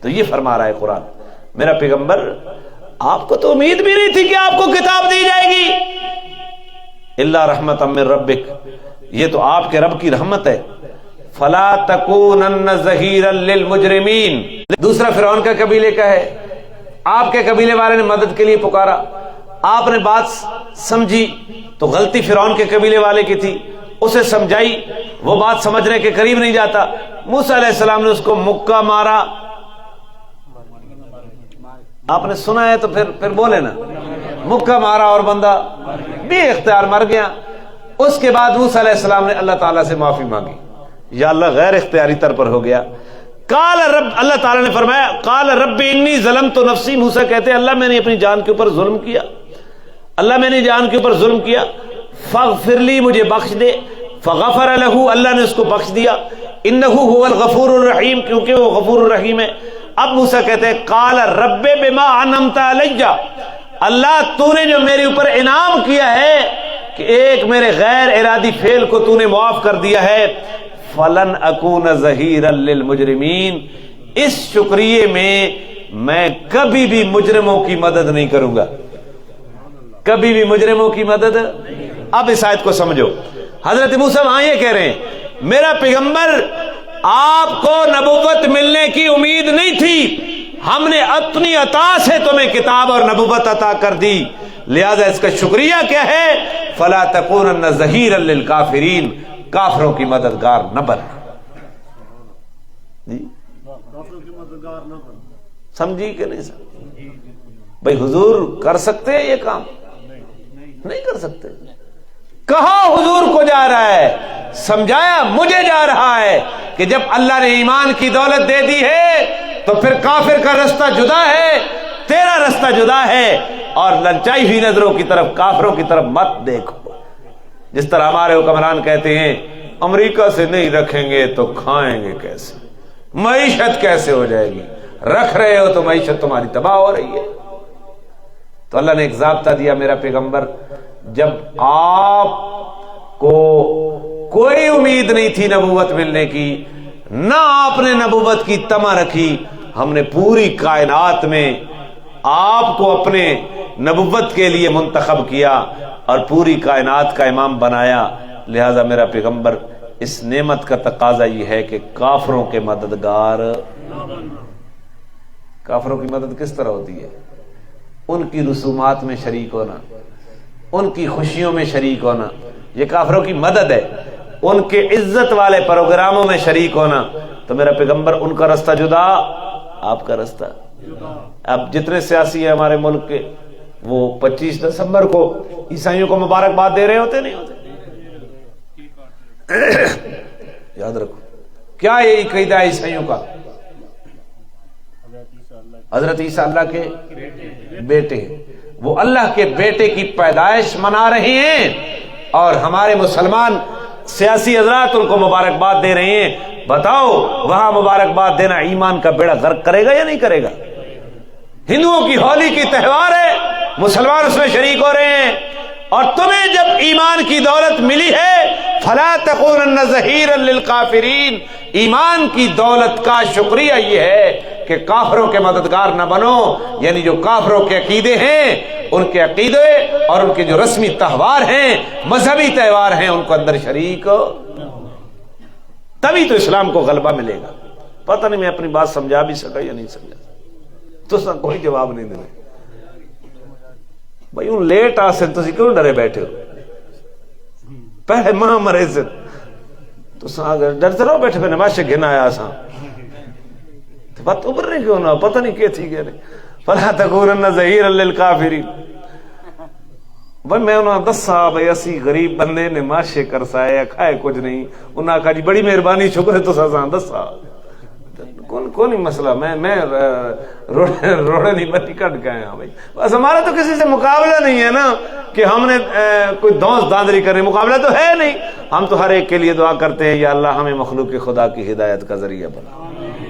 تو یہ فرما رہا ہے قرآن، میرا پیغمبر آپ کو تو امید بھی نہیں تھی کہ آپ کو کتاب دی جائے گی، الا رحمۃ من ربک، یہ تو آپ کے رب کی رحمت ہے، فلا تکونن ظہیرا للمجرمین۔ دوسرا فرعون کا قبیلے کا ہے، آپ کے قبیلے والے نے مدد کے لیے پکارا، آپ نے بات سمجھی تو غلطی فرعون کے قبیلے والے کی تھی، اسے سمجھائی، وہ بات سمجھنے کے قریب نہیں جاتا، موسیٰ علیہ السلام نے اس کو مکہ مارا، آپ نے سنا ہے تو پھر بولے نا، مکہ مارا اور بندہ بے اختیار مر گیا۔ اس کے بعد موسیٰ علیہ السلام نے اللہ تعالیٰ سے معافی مانگی، یا اللہ غیر اختیاری طر پر ہو گیا۔ قال رب، اللہ تعالیٰ نے فرمایا قال رب انی ظلمت نفسی، موسیٰ کہتے ہیں اللہ میں نے اپنی جان کے اوپر ظلم کیا، اللہ میں نے جان کے اوپر ظلم کیا، فاغفر لی، مجھے بخش دے، فغفر لہ، اللہ نے اس کو بخش دیا، انہ هو الغفور الرحیم، کیونکہ وہ غفور الرحیم ہے۔ اب موسیٰ کہتے ہیں قال رب بما انعمت علی، اللہ تو نے جو میرے اوپر انعام کیا ہے کہ ایک میرے غیر ارادی فعل کو تو نے معاف کر دیا ہے، فلن اکون ظہیرا للمجرمین، اس شکریہ میں کبھی بھی مجرموں کی مدد نہیں کروں گا، کبھی بھی مجرموں کی مدد۔ اب اس آیت کو سمجھو، حضرت موسیٰ وہاں یہ کہہ رہے ہیں میرا پیغمبر آپ کو نبوت ملنے کی امید نہیں تھی، ہم نے اپنی عطا سے تمہیں کتاب اور نبوت عطا کر دی، لہذا اس کا شکریہ کیا ہے، فلا تکونن ظہیرا للکافرین، کافروں کی مددگار نہ بننا۔ جی سمجھی کہ نہیں سمجھی؟ بھائی حضور کر سکتے ہیں یہ کام؟ نہیں کر سکتے۔ کہا حضور کو جا رہا ہے، سمجھایا مجھے جا رہا ہے کہ جب اللہ نے ایمان کی دولت دے دی ہے تو پھر کافر کا رستہ جدا ہے، تیرا رستہ جدا ہے، اور للچائی ہوئی نظروں کی طرف، کافروں کی طرف مت دیکھو۔ جس طرح ہمارے حکمران کہتے ہیں امریکہ سے نہیں رکھیں گے تو کھائیں گے کیسے، معیشت کیسے ہو جائے گی، رکھ رہے ہو تو معیشت تمہاری تباہ ہو رہی ہے۔ تو اللہ نے ایک ضابطہ دیا، میرا پیغمبر جب آپ کو کوئی امید نہیں تھی نبوت ملنے کی، نہ آپ نے نبوت کی طمع رکھی، ہم نے پوری کائنات میں آپ کو اپنے نبوت کے لیے منتخب کیا اور پوری کائنات کا امام بنایا، لہذا میرا پیغمبر اس نعمت کا تقاضا یہ ہے کہ کافروں کے مددگار۔ کافروں کی مدد کس طرح ہوتی ہے؟ ان کی رسومات میں شریک ہونا، ان کی خوشیوں میں شریک ہونا، یہ کافروں کی مدد ہے، ان کے عزت والے پروگراموں میں شریک ہونا۔ تو میرا پیغمبر ان کا رستہ جدا، آپ کا رستہ۔ اب جتنے سیاسی ہیں ہمارے ملک کے، وہ 25 دسمبر کو عیسائیوں کو مبارکباد دے رہے ہوتے نہیں ہوتے؟ یاد رکھو کیا یہ عقیدہ ہے عیسائیوں کا؟ حضرت عیسیٰ اللہ کے بیٹے ہیں، وہ اللہ کے بیٹے کی پیدائش منا رہے ہیں، اور ہمارے مسلمان سیاسی حضرات ان کو مبارکباد دے رہے ہیں۔ بتاؤ وہاں مبارکباد دینا ایمان کا بیڑا غرق کرے گا یا نہیں کرے گا؟ ہندوؤں کی ہولی کی تہوار ہے، مسلمان اس میں شریک ہو رہے ہیں، اور تمہیں جب ایمان کی دولت ملی ہے فلا تکونن ظہیرا للکافرین، ایمان کی دولت کا شکریہ یہ ہے کہ کافروں کے مددگار نہ بنو، یعنی جو کافروں کے عقیدے ہیں، ان کے عقیدے اور ان کے جو رسمی تہوار ہیں، مذہبی تہوار ہیں، ان کو اندر شریک ہو، تبھی تو اسلام کو غلبہ ملے گا۔ پتہ نہیں میں اپنی بات سمجھا بھی سکا یا نہیں سمجھا، تو سب کوئی جواب نہیں دے۔ بھائی ان لیٹ آسن تسی کیوں ڈرے بیٹھے ہو؟ پہلے ماں مرے سے تو ڈرتے رہو بیٹھے پہ نماز سے گھنا آیا سا بات ابھرنے کیوں نہ، پتہ نہیں کیا تھی کہ نہیں فلا تکونن ظہیرا للکافرین۔ بھائی میں انہوں نے دسا بھائی اسی غریب بندے نے ماشے کرسا ہے کھائے کچھ نہیں، انہوں نے کہا جی بڑی مہربانی شکر ہے تو سزاں دسا کون ہی مسئلہ، میں روڑے نہیں بتی کٹ گئے ہیں بھائی، بس ہمارا تو کسی سے مقابلہ نہیں ہے نا کہ ہم نے کوئی دونس داندری کرنے، مقابلہ تو ہے نہیں. ہم تو ہر ایک کے لیے دعا کرتے ہیں یا اللہ ہمیں مخلوق خدا کی ہدایت کا ذریعہ بنا،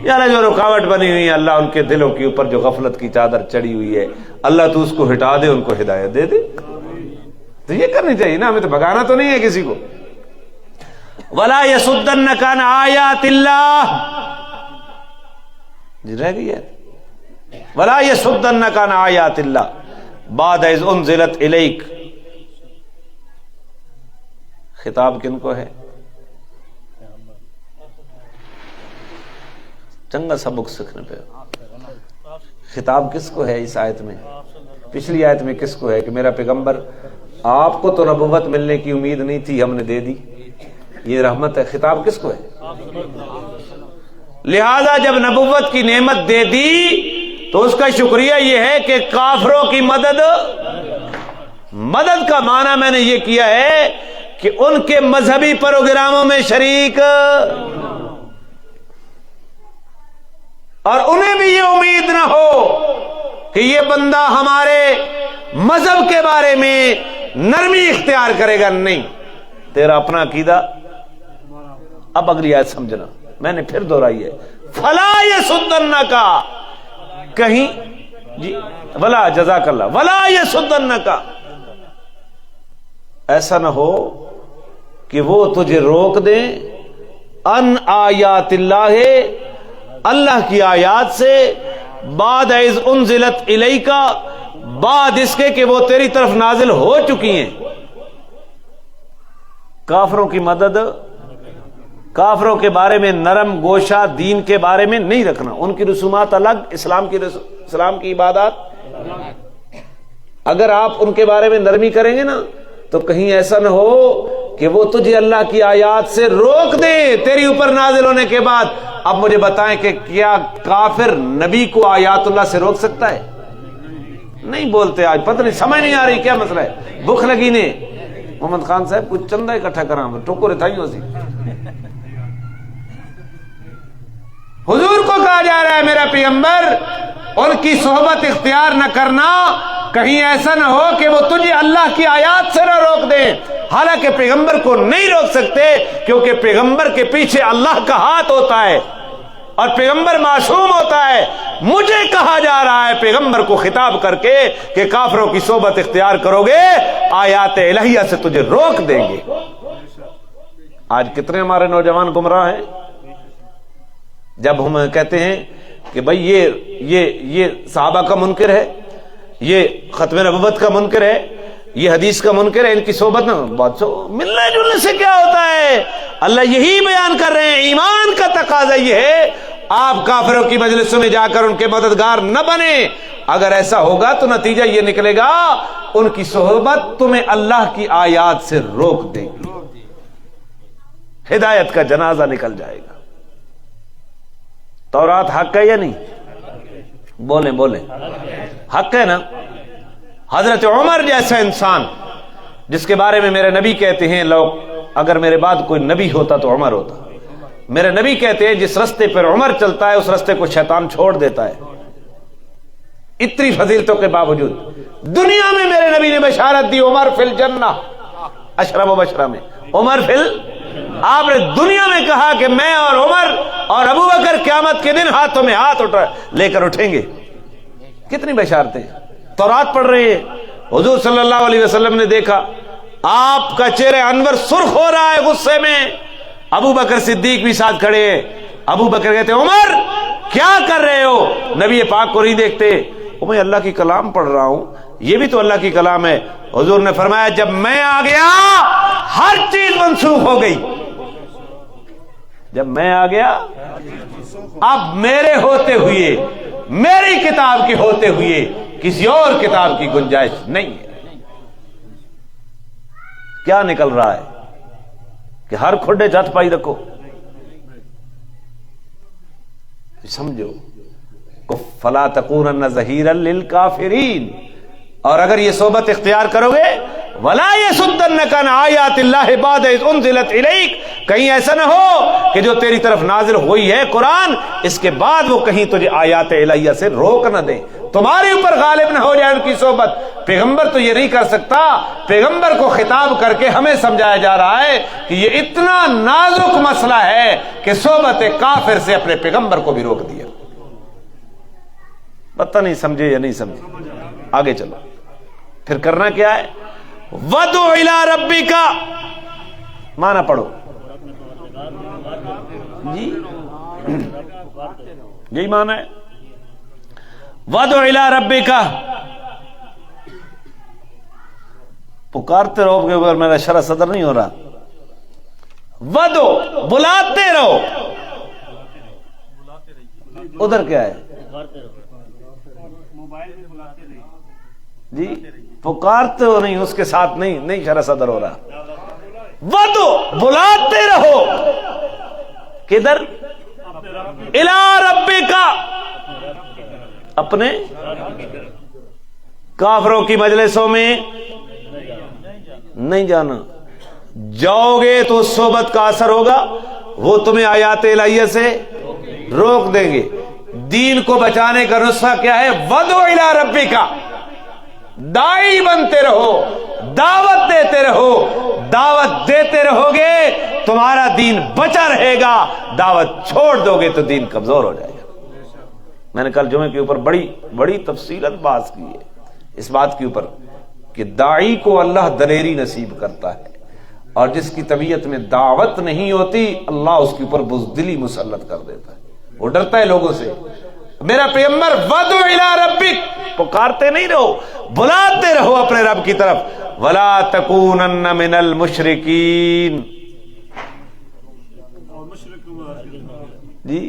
یا اللہ جو رکاوٹ بنی ہوئی ہے اللہ ان کے دلوں کے اوپر جو غفلت کی چادر چڑھی ہوئی ہے اللہ تو اس کو ہٹا دے، ان کو ہدایت دے دے. تو یہ کرنی چاہیے نا، ہمیں تو بھگانا تو نہیں ہے کسی کو. وَلَا يَصُدَّنَّكَ عَنْ آيَاتِ اللَّهِ جی رہ گئی ہے. وَلَا يَصُدَّنَّكَ عَنْ آيَاتِ اللَّهِ بَعْدَ إِذْ أُنزِلَتْ إِلَيْكَ. خطاب کن کو ہے؟ چنگا سبق سیکھنے پہ. خطاب کس کو ہے اس آیت میں؟ پچھلی آیت میں کس کو ہے کہ میرا پیغمبر آپ کو تو نبوت ملنے کی امید نہیں تھی، ہم نے دے دی، یہ رحمت ہے. خطاب کس کو ہے؟ لہذا جب نبوت کی نعمت دے دی تو اس کا شکریہ یہ ہے کہ کافروں کی مدد کا معنی میں نے یہ کیا ہے کہ ان کے مذہبی پروگراموں میں شریک، اور انہیں بھی یہ امید نہ ہو کہ یہ بندہ ہمارے مذہب کے بارے میں نرمی اختیار کرے گا. نہیں، تیرا اپنا عقیدہ. اب اگلی آیت سمجھنا، میں نے پھر دہرائی ہے. فلا یصدنک، کہیں جی ولا جزاک اللہ، ولا یصدنک، ایسا نہ ہو کہ وہ تجھے روک دیں ان آیات اللہ، اللہ کی آیات سے، بعد از انزلت الیک، بعد اس کے کہ وہ تیری طرف نازل ہو چکی ہیں. کافروں کی مدد، کافروں کے بارے میں نرم گوشہ دین کے بارے میں نہیں رکھنا. ان کی رسومات الگ، اسلام کی عبادات. اگر آپ ان کے بارے میں نرمی کریں گے نا تو کہیں ایسا نہ ہو کہ وہ تجھے اللہ کی آیات سے روک دیں تیری اوپر نازل ہونے کے بعد. اب مجھے بتائیں کہ کیا کافر نبی کو آیات اللہ سے روک سکتا ہے؟ نہیں بولتے. آج پتہ نہیں، سمجھ نہیں آ رہی کیا مسئلہ ہے. بھوک لگی نے محمد خان صاحب کچھ چندہ اکٹھا کرا ٹوکو رتائیوں سے. حضور کو کہا جا رہا ہے میرا پیغمبر ان کی صحبت اختیار نہ کرنا، کہیں ایسا نہ ہو کہ وہ تجھے اللہ کی آیات سے نہ روک دیں. حالانکہ پیغمبر کو نہیں روک سکتے کیونکہ پیغمبر کے پیچھے اللہ کا ہاتھ ہوتا ہے اور پیغمبر معصوم ہوتا ہے. مجھے کہا جا رہا ہے پیغمبر کو خطاب کر کے کہ کافروں کی صحبت اختیار کرو گے آیات الہیہ سے تجھے روک دیں گے. آج کتنے ہمارے نوجوان گمراہ ہیں. جب ہم کہتے ہیں کہ بھائی یہ صحابہ کا منکر ہے، یہ ختم نبوت کا منکر ہے، یہ حدیث کا منکر ہے، ان کی صحبت نہ، بات ملنے جلنے سے کیا ہوتا ہے؟ اللہ یہی بیان کر رہے ہیں. ایمان کا تقاضا یہ ہے آپ کافروں کی مجلسوں میں جا کر ان کے مددگار نہ بنے. اگر ایسا ہوگا تو نتیجہ یہ نکلے گا ان کی صحبت تمہیں اللہ کی آیات سے روک دے گی، ہدایت کا جنازہ نکل جائے گا. تورات حق ہے یا نہیں؟ بولیں حق ہے نا. حضرت عمر جیسا انسان جس کے بارے میں میرے نبی کہتے ہیں لو اگر میرے بعد کوئی نبی ہوتا تو عمر ہوتا. میرے نبی کہتے ہیں جس رستے پر عمر چلتا ہے اس رستے کو شیطان چھوڑ دیتا ہے. اتنی فضیلتوں کے باوجود دنیا میں میرے نبی نے بشارت دی عمر فی الجنہ، اشرف و بشرہ میں عمر فی آپ نے دنیا میں کہا کہ میں اور عمر اور ابو بکر قیامت کے دن ہاتھوں میں ہاتھ لے کر اٹھیں گے. کتنی بشارتیں. تورات پڑھ رہے ہیں. حضور صلی اللہ علیہ وسلم نے دیکھا آپ کا چہرہ انور سرخ ہو رہا ہے غصے میں. ابو بکر صدیق بھی ساتھ کھڑے ہیں. ابو بکر کہتے ہیں عمر کیا کر رہے ہو؟ نبی پاک کو نہیں دیکھتے. میں اللہ کی کلام پڑھ رہا ہوں، یہ بھی تو اللہ کی کلام ہے. حضور نے فرمایا جب میں آ گیا ہر چیز منسوخ ہو گئی. جب میں آ گیا اب میرے ہوتے ہوئے، میری کتاب کے ہوتے ہوئے کسی اور کتاب کی گنجائش نہیں ہے. کیا نکل رہا ہے کہ ہر کھڈے جت پائی رکھو. سمجھو فلا تکونن ظہیرا للکافرین. اور اگر یہ صحبت اختیار کرو گے وَلَا يَسُدَّنَّكَ عَنْ آيَاتِ اللَّهِ بَعْدَ إِذْ أُنزِلَتْ إِلَيْكَ، کہیں ایسا نہ ہو کہ جو تیری طرف نازل ہوئی ہے قرآن، اس کے بعد وہ کہیں تجھے آیات الہیہ سے روک نہ دیں، تمہارے اوپر غالب نہ ہو جائے ان کی صحبت۔ پیغمبر تو یہ نہیں کر سکتا، پیغمبر کو خطاب کر کے ہمیں سمجھایا جا رہا ہے کہ یہ اتنا نازک مسئلہ ہے کہ صحبت کافر سے اپنے پیغمبر کو بھی روک دیا۔ پتہ نہیں سمجھے یا نہیں سمجھے، آگے چلو۔ پھر کرنا کیا ہے؟ وَدْعُ إِلَىٰ رَبِّكَ، معنی پڑھو جی، یہی معنی ہے۔ وَدْعُ إِلَىٰ رَبِّكَ، پکارتے رہو، کہ میرا شرح صدر نہیں ہو رہا۔ وَدْعُ، بلاتے رہو، ادھر کیا ہے جی؟ پکارتے ہو نہیں، اس کے ساتھ نہیں شرح صدر ہو رہا۔ وَدْعُ، بلاتے رہو، کدھر؟ اِلَىٰ رَبِّكَ، اپنے کافروں کی مجلسوں میں نہیں جانا، جاؤ گے تو اس صحبت کا اثر ہوگا، وہ تمہیں آیات الہیہ سے روک دیں گے۔ دین کو بچانے کا نسخہ کیا ہے؟ وَدْعُ إِلَىٰ رَبِّكَ، داعی بنتے رہو، دعوت دیتے رہو، دعوت دیتے رہو گے تمہارا دین بچا رہے گا، دعوت چھوڑ دو گے تو دین کمزور ہو جائے گا۔ میں نے کل جمعے کے اوپر بڑی تفصیلاً بات کی ہے اس بات کے اوپر کہ داعی کو اللہ دلیری نصیب کرتا ہے، اور جس کی طبیعت میں دعوت نہیں ہوتی اللہ اس کے اوپر بزدلی مسلط کر دیتا ہے، وہ ڈرتا ہے لوگوں سے۔ میرا پیغمبر وَدْعُ إِلَىٰ رَبِّكَ، پکارتے نہیں رہو، بلاتے رہو اپنے رب کی طرف۔ وَلَا تَكُونَنَّ مِنَ الْمُشْرِكِينَ، جی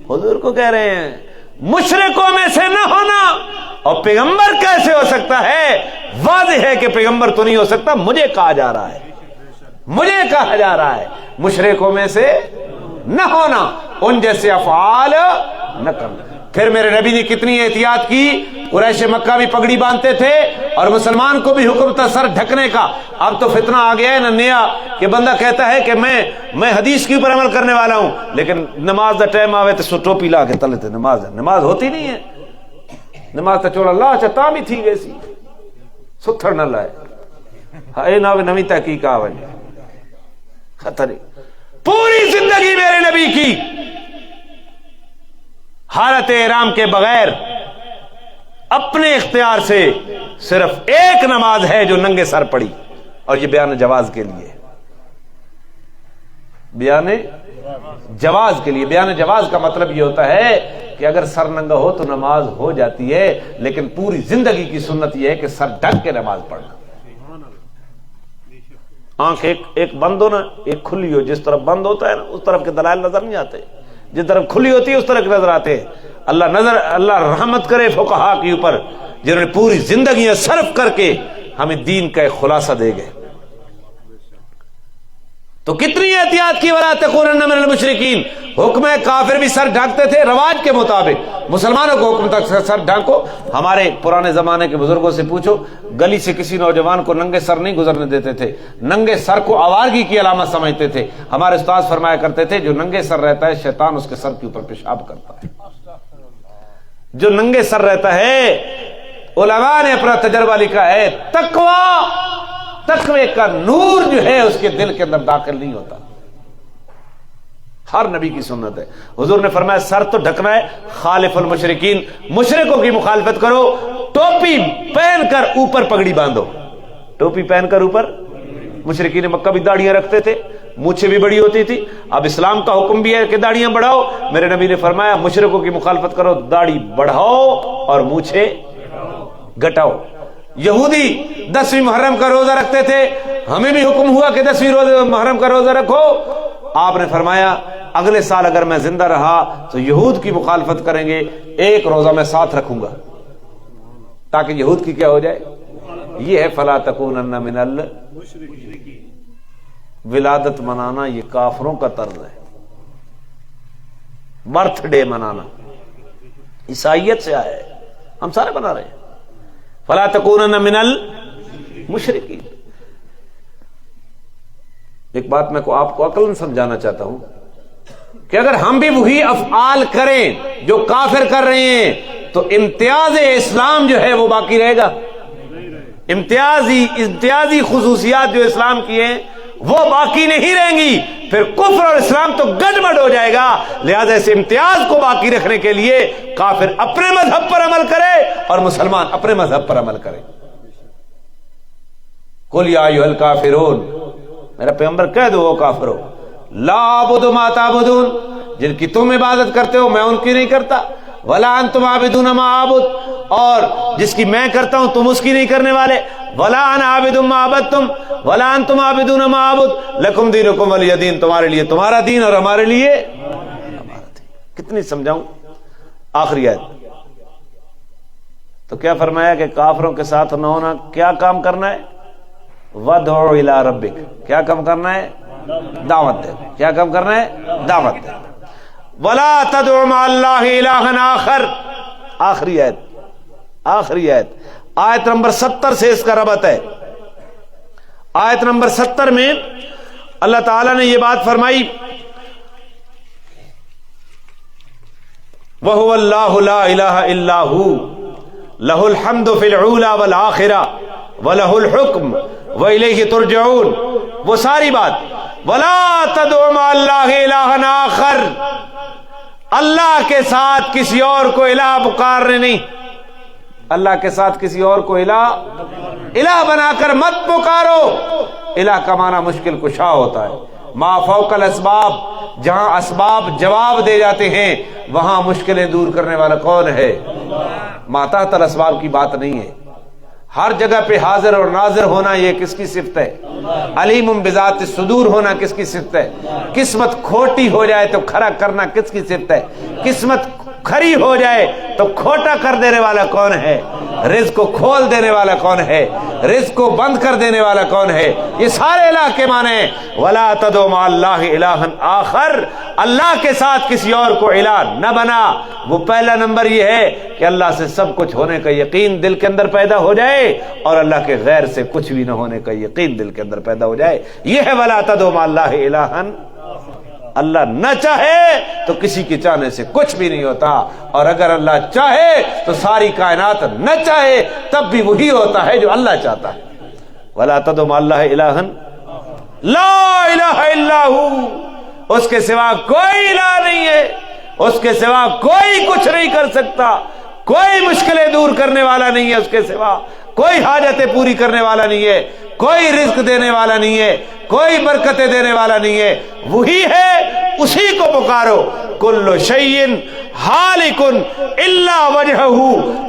حضور کو کہہ رہے ہیں مشرکوں میں سے نہ ہونا۔ اور پیغمبر کیسے ہو سکتا ہے؟ واضح ہے کہ پیغمبر تو نہیں ہو سکتا، مجھے کہا جا رہا ہے، مجھے کہا جا رہا ہے مشرکوں میں سے نہ ہونا، ان جیسے افعال نہ کرنا۔ پھر میرے نبی نے کتنی احتیاط کی، قریش مکہ بھی پگڑی باندھتے تھے اور مسلمان کو بھی حکم تھا سر ڈھکنے کا۔ اب تو فتنہ آ گیا ہے نا نیا کہ بندہ کہتا ہے کہ میں حدیث کے اوپر عمل کرنے والا ہوں، لیکن نماز دا ٹائم آوے تو ٹوپی لا کے تلے تے نماز ہوتی نہیں ہے، نماز تو چوڑا اللہ چاہتا بھی تھی ویسی ستھر نہ لائے، اے نہ نوی تحقیق آ وجہ خطر۔ پوری زندگی میرے نبی کی حالت احرام کے بغیر اپنے اختیار سے صرف ایک نماز ہے جو ننگے سر پڑی، اور یہ بیان جواز کے لیے، بیان جواز کے لیے۔ بیان جواز کا مطلب یہ ہوتا ہے کہ اگر سر ننگا ہو تو نماز ہو جاتی ہے، لیکن پوری زندگی کی سنت یہ ہے کہ سر ڈھک کے نماز پڑھنا۔ آنکھ ایک بند ہو نا، ایک کھلی ہو، جس طرف بند ہوتا ہے نا اس طرف کے دلائل نظر نہیں آتے، جس طرف کھلی ہوتی ہے اس طرف نظر آتے ہیں۔ اللہ رحمت کرے فقہا کے اوپر جنہوں نے پوری زندگیاں صرف کر کے ہمیں دین کا ایک خلاصہ دے گئے۔ تو کتنی احتیاط کی، ولا تکونن من المشرکین۔ حکم ہے کافر بھی سر ڈھانکتے تھے رواج کے مطابق، مسلمانوں کو حکم تک سر ڈھانکو۔ ہمارے پرانے زمانے کے بزرگوں سے پوچھو، گلی سے کسی نوجوان کو ننگے سر نہیں گزرنے دیتے تھے، ننگے سر کو آوارگی کی علامت سمجھتے تھے۔ ہمارے استاد فرمایا کرتے تھے جو ننگے سر رہتا ہے شیطان اس کے سر کے اوپر پیشاب کرتا ہے۔ جو ننگے سر رہتا ہے، علماء نے اپنا تجربہ لکھا ہے، تقوی کا نور جو ہے اس کے دل کے اندر داخل نہیں ہوتا۔ ہر نبی کی سنت ہے، حضور نے فرمایا سر تو ڈھکنا ہے، خالف المشرکین، مشرکوں کی مخالفت کرو، ٹوپی پہن کر اوپر پگڑی باندھو، ٹوپی پہن کر اوپر۔ مشرکین مکہ بھی داڑیاں رکھتے تھے، مونچھیں بھی بڑی ہوتی تھی۔ اب اسلام کا حکم بھی ہے کہ داڑیاں بڑھاؤ، میرے نبی نے فرمایا مشرکوں کی مخالفت کرو، داڑھی بڑھاؤ اور مونچھیں گھٹاؤ۔ یہودی 10ویں محرم کا روزہ رکھتے تھے، ہمیں بھی حکم ہوا کہ 10ویں محرم کا روزہ رکھو۔ آپ نے فرمایا اگلے سال اگر میں زندہ رہا تو یہود کی مخالفت کریں گے، ایک روزہ میں ساتھ رکھوں گا تاکہ یہود کی کیا ہو جائے۔ یہ ہے فلا تکونن من المشرکین۔ ولادت منانا یہ کافروں کا طرز ہے، برتھ ڈے منانا عیسائیت سے آیا ہے، ہم سارے بنا رہے ہیں۔ فلا تکونن من المشرکین۔ ایک بات میں آپ کو عقلاً سمجھانا چاہتا ہوں کہ اگر ہم بھی وہی افعال کریں جو کافر کر رہے ہیں تو امتیاز اسلام جو ہے وہ باقی رہے گا، امتیازی خصوصیات جو اسلام کی ہیں وہ باقی نہیں رہیں گی، پھر کفر اور اسلام تو گڑبڑ ہو جائے گا۔ لہذا اس امتیاز کو باقی رکھنے کے لیے کافر اپنے مذہب پر عمل کرے اور مسلمان اپنے مذہب پر عمل کرے۔ قل یا ایھا الکافرون، میرا پیغمبر کہہ دو وہ کافرو، لا اعبد ما تعبدون، جن کی تم عبادت کرتے ہو میں ان کی نہیں کرتا، ولا انتم عابدون ما اعبد، اور جس کی میں کرتا ہوں تم اس کی نہیں کرنے والے، ولا انا عابد ما عبدتم ولا انتم عابدون ما اعبد لکم دینکم ولی دین، تمہارے لیے تمہارا دین اور ہمارے لیے ہمارا دین۔ کتنی سمجھاؤں؟ آخری آیت تو کیا فرمایا کہ کافروں کے ساتھ نہ ہونا، کیا کام کرنا ہے؟ وَادْعُ إِلَىٰ رَبِّكَ، کیا کام کرنا ہے؟ دعوت دے۔ کیا کام کرنا ہے؟ دعوت دے۔ وَلَا تَدْعُ مَعَ اللَّهِ إِلَٰهًا آخَرَ، آخری آیت، آخری آیت، آیت نمبر 70 سے اس کا ربط ہے۔ آیت نمبر 70 میں اللہ تعالیٰ نے یہ بات فرمائی، وَهُوَ اللَّهُ لَا إِلَٰهَ إِلَّا هُوَ لَهُ الْحَمْدُ فِي الْأُولَىٰ وَالْآخِرَةِ وَلَهُ الْحُكْمُ وَإِلَيْهِ تُرْجَعُونَ، وہ ساری بات وَلَا تَدْعُ مَعَ اللَّهِ إِلَٰهًا آخَرَ، اللہ کے ساتھ کسی اور کو الہ پکارنے نہیں، اللہ کے ساتھ کسی اور کو الہ بنا کر مت پکارو۔ الہ کا معنی مشکل کشا ہوتا ہے، ما فوق الاسباب، جہاں اسباب جواب دے جاتے ہیں وہاں مشکلیں دور کرنے والا کون ہے؟ ما تحت الاسباب کی بات نہیں ہے، ہر جگہ پہ حاضر اور ناظر ہونا یہ کس کی صفت ہے؟ علیم بذات الصدور ہونا کس کی صفت ہے؟ قسمت کھوٹی ہو جائے تو کھڑا کرنا کس کی صفت ہے؟ قسمت کھری ہو جائے تو کھوٹا کر دینے والا کون ہے؟ رزق کو کھول دینے والا کون ہے؟ رزق کو بند کر دینے والا کون ہے؟ یہ سارے الہ کے معنی ہیں۔ وَلَا تَدْعُ مَعَ اللَّهِ إِلَٰهًا آخَرَ، اللہ کے ساتھ کسی اور کو الہ نہ بنا۔ وہ پہلا نمبر یہ ہے کہ اللہ سے سب کچھ ہونے کا یقین دل کے اندر پیدا ہو جائے اور اللہ کے غیر سے کچھ بھی نہ ہونے کا یقین دل کے اندر پیدا ہو جائے، یہ ہے وَلَا تَدْعُ مَعَ اللَّهِ إِلَٰهًا۔ اللہ نہ چاہے تو کسی کے چاہنے سے کچھ بھی نہیں ہوتا، اور اگر اللہ چاہے تو ساری کائنات نہ چاہے تب بھی وہی ہوتا ہے جو اللہ چاہتا ہے۔ وَلَا تَدْعُ مَعَ اللَّهِ إِلَٰهًا لَا إِلَٰهَ إِلَّا هُوَ، اس کے سوا کوئی الہ نہیں ہے، اس کے سوا کوئی کچھ نہیں کر سکتا، کوئی مشکلیں دور کرنے والا نہیں ہے اس کے سوا، کوئی حاجتیں پوری کرنے والا نہیں ہے، کوئی رزق دینے والا نہیں ہے، کوئی برکتیں دینے والا نہیں ہے، وہی ہے، اسی کو پکارو۔ کل شیء ہالک الا وجہہ،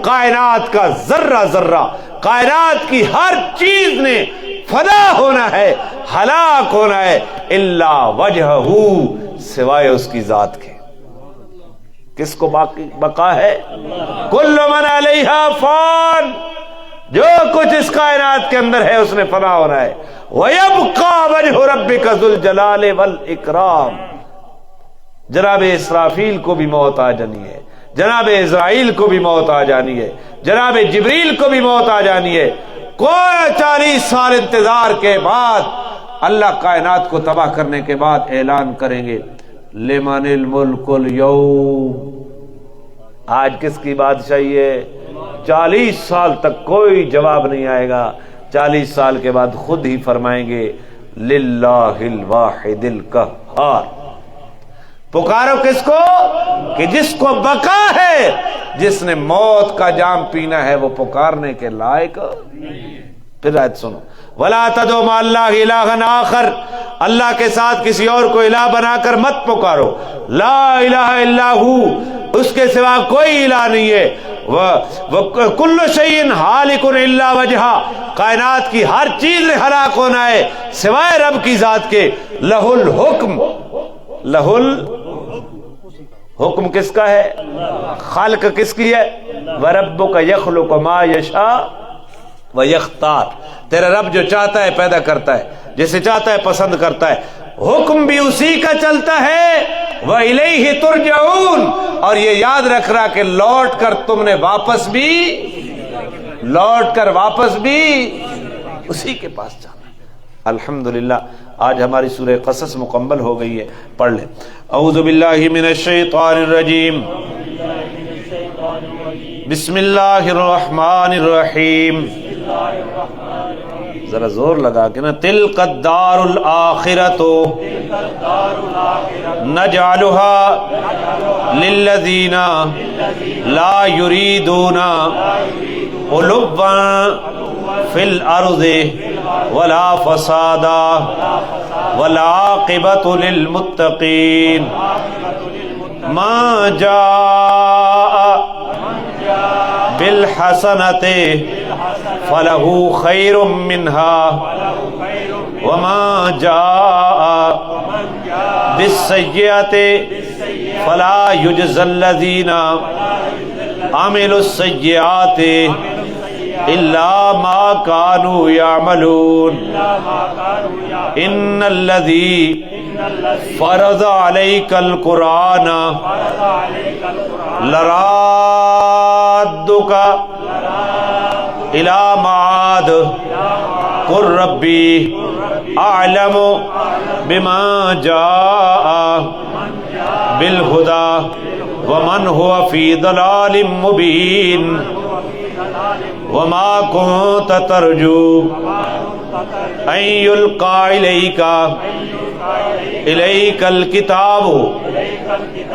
کائنات کا ذرہ ذرہ، کائنات کی ہر چیز نے فنا ہونا ہے، ہلاک ہونا ہے، الا وجہہ، سوائے اس کی ذات کے۔ کس کو باقی بقا ہے؟ کل من علیہا فان، جو کچھ اس کائنات کے اندر ہے اس نے فنا ہونا ہے۔ وَيَبْقَى وَجْهُ رَبِّكَ ذُو الْجَلَالِ وَالْإِكْرَامِ، جناب اسرافیل کو بھی موت آ جانی ہے، جناب اسرائیل کو بھی موت آ جانی ہے، جناب جبریل کو بھی موت آ جانی ہے۔ کوئی 40 سال انتظار کے بعد اللہ کائنات کو تباہ کرنے کے بعد اعلان کریں گے لمن الملک اليوم، آج کس کی بادشاہی ہے؟ 40 سال تک کوئی جواب نہیں آئے گا، 40 سال کے بعد خود ہی فرمائیں گے للہ الواحد القہار۔ پکارو کس کو؟ کہ جس کو بقا ہے، جس نے موت کا جام پینا ہے وہ پکارنے کے لائق۔ پھر آیت سنو، وَلَا تَدْعُ مَعَ اللَّهِ إِلَٰهًا آخَرَ، اللہ کے ساتھ کسی اور کو الہ بنا کر مت پکارو۔ لا الہ الا ہو، اس کے سوا کوئی الہ نہیں ہے۔ وَكُلُّ شَيْءٍ هَالِكٌ إِلَّا وَجْهَهُ، کائنات کی ہر چیز نے ہلاک ہونا ہے سوائے رب کی ذات کے۔ لَهُ الْحُكْمُ، لَهُ الحکم کس کا ہے؟ خالق کس کی ہے؟ وَرَبُّكَ يَخْلُقُ مَا يَشَاءُ وَيَخْتَارُ، تیرا رب جو چاہتا ہے پیدا کرتا ہے، جسے چاہتا ہے پسند کرتا ہے، حکم بھی اسی کا چلتا ہے۔ وَإِلَيْهِ تُرْجَعُونَ، اور یہ یاد رکھ رہا کہ لوٹ کر تم نے واپس بھی لوٹ کر واپس بھی اسی کے پاس جانا۔ الحمدللہ آج ہماری سورہ قصص مکمل ہو گئی ہے، پڑھ لیں۔ اعوذ باللہ من الشیطان الرجیم، بسم اللہ الرحمن الرحیم، ذرا زور لگا کے نا، تلک الدار الآخرۃ نجعلها للذین لا یریدون علوا فی الارض ولا فسادا والعاقبۃ للمتقین۔ ما جاء بالحسنۃ فلہ خیر منها وما جاء بالسیئۃ فلا یجزی الذین عملوا السیئات الا ما كانوا يعملون۔ ان الذی فرض علیک القرآن لرادک الى معاد قل ربی اعلم بما جاء بالہدی ومن هو فی ضلال مبین وما كنت ترجو ان يلقى إليك الكتاب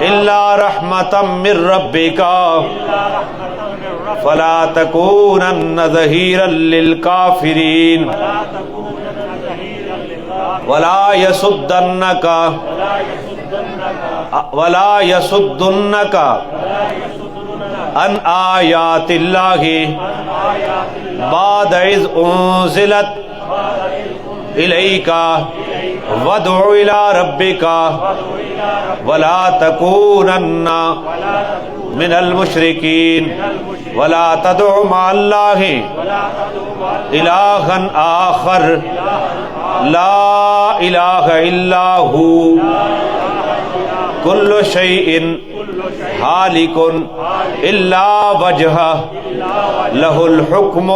إلا رحمة من ربك فلا تكونن ظهيرا للكافرين ولا يصدنك عن آیات اللہ بعد اذ انزلت الیک وادع الی ربک ولا تکونن من المشرکین ولا تدع مع اللہ الہا آخر لا الہ الا ہو کل شیء ہالک الا وجہ لہ الحکم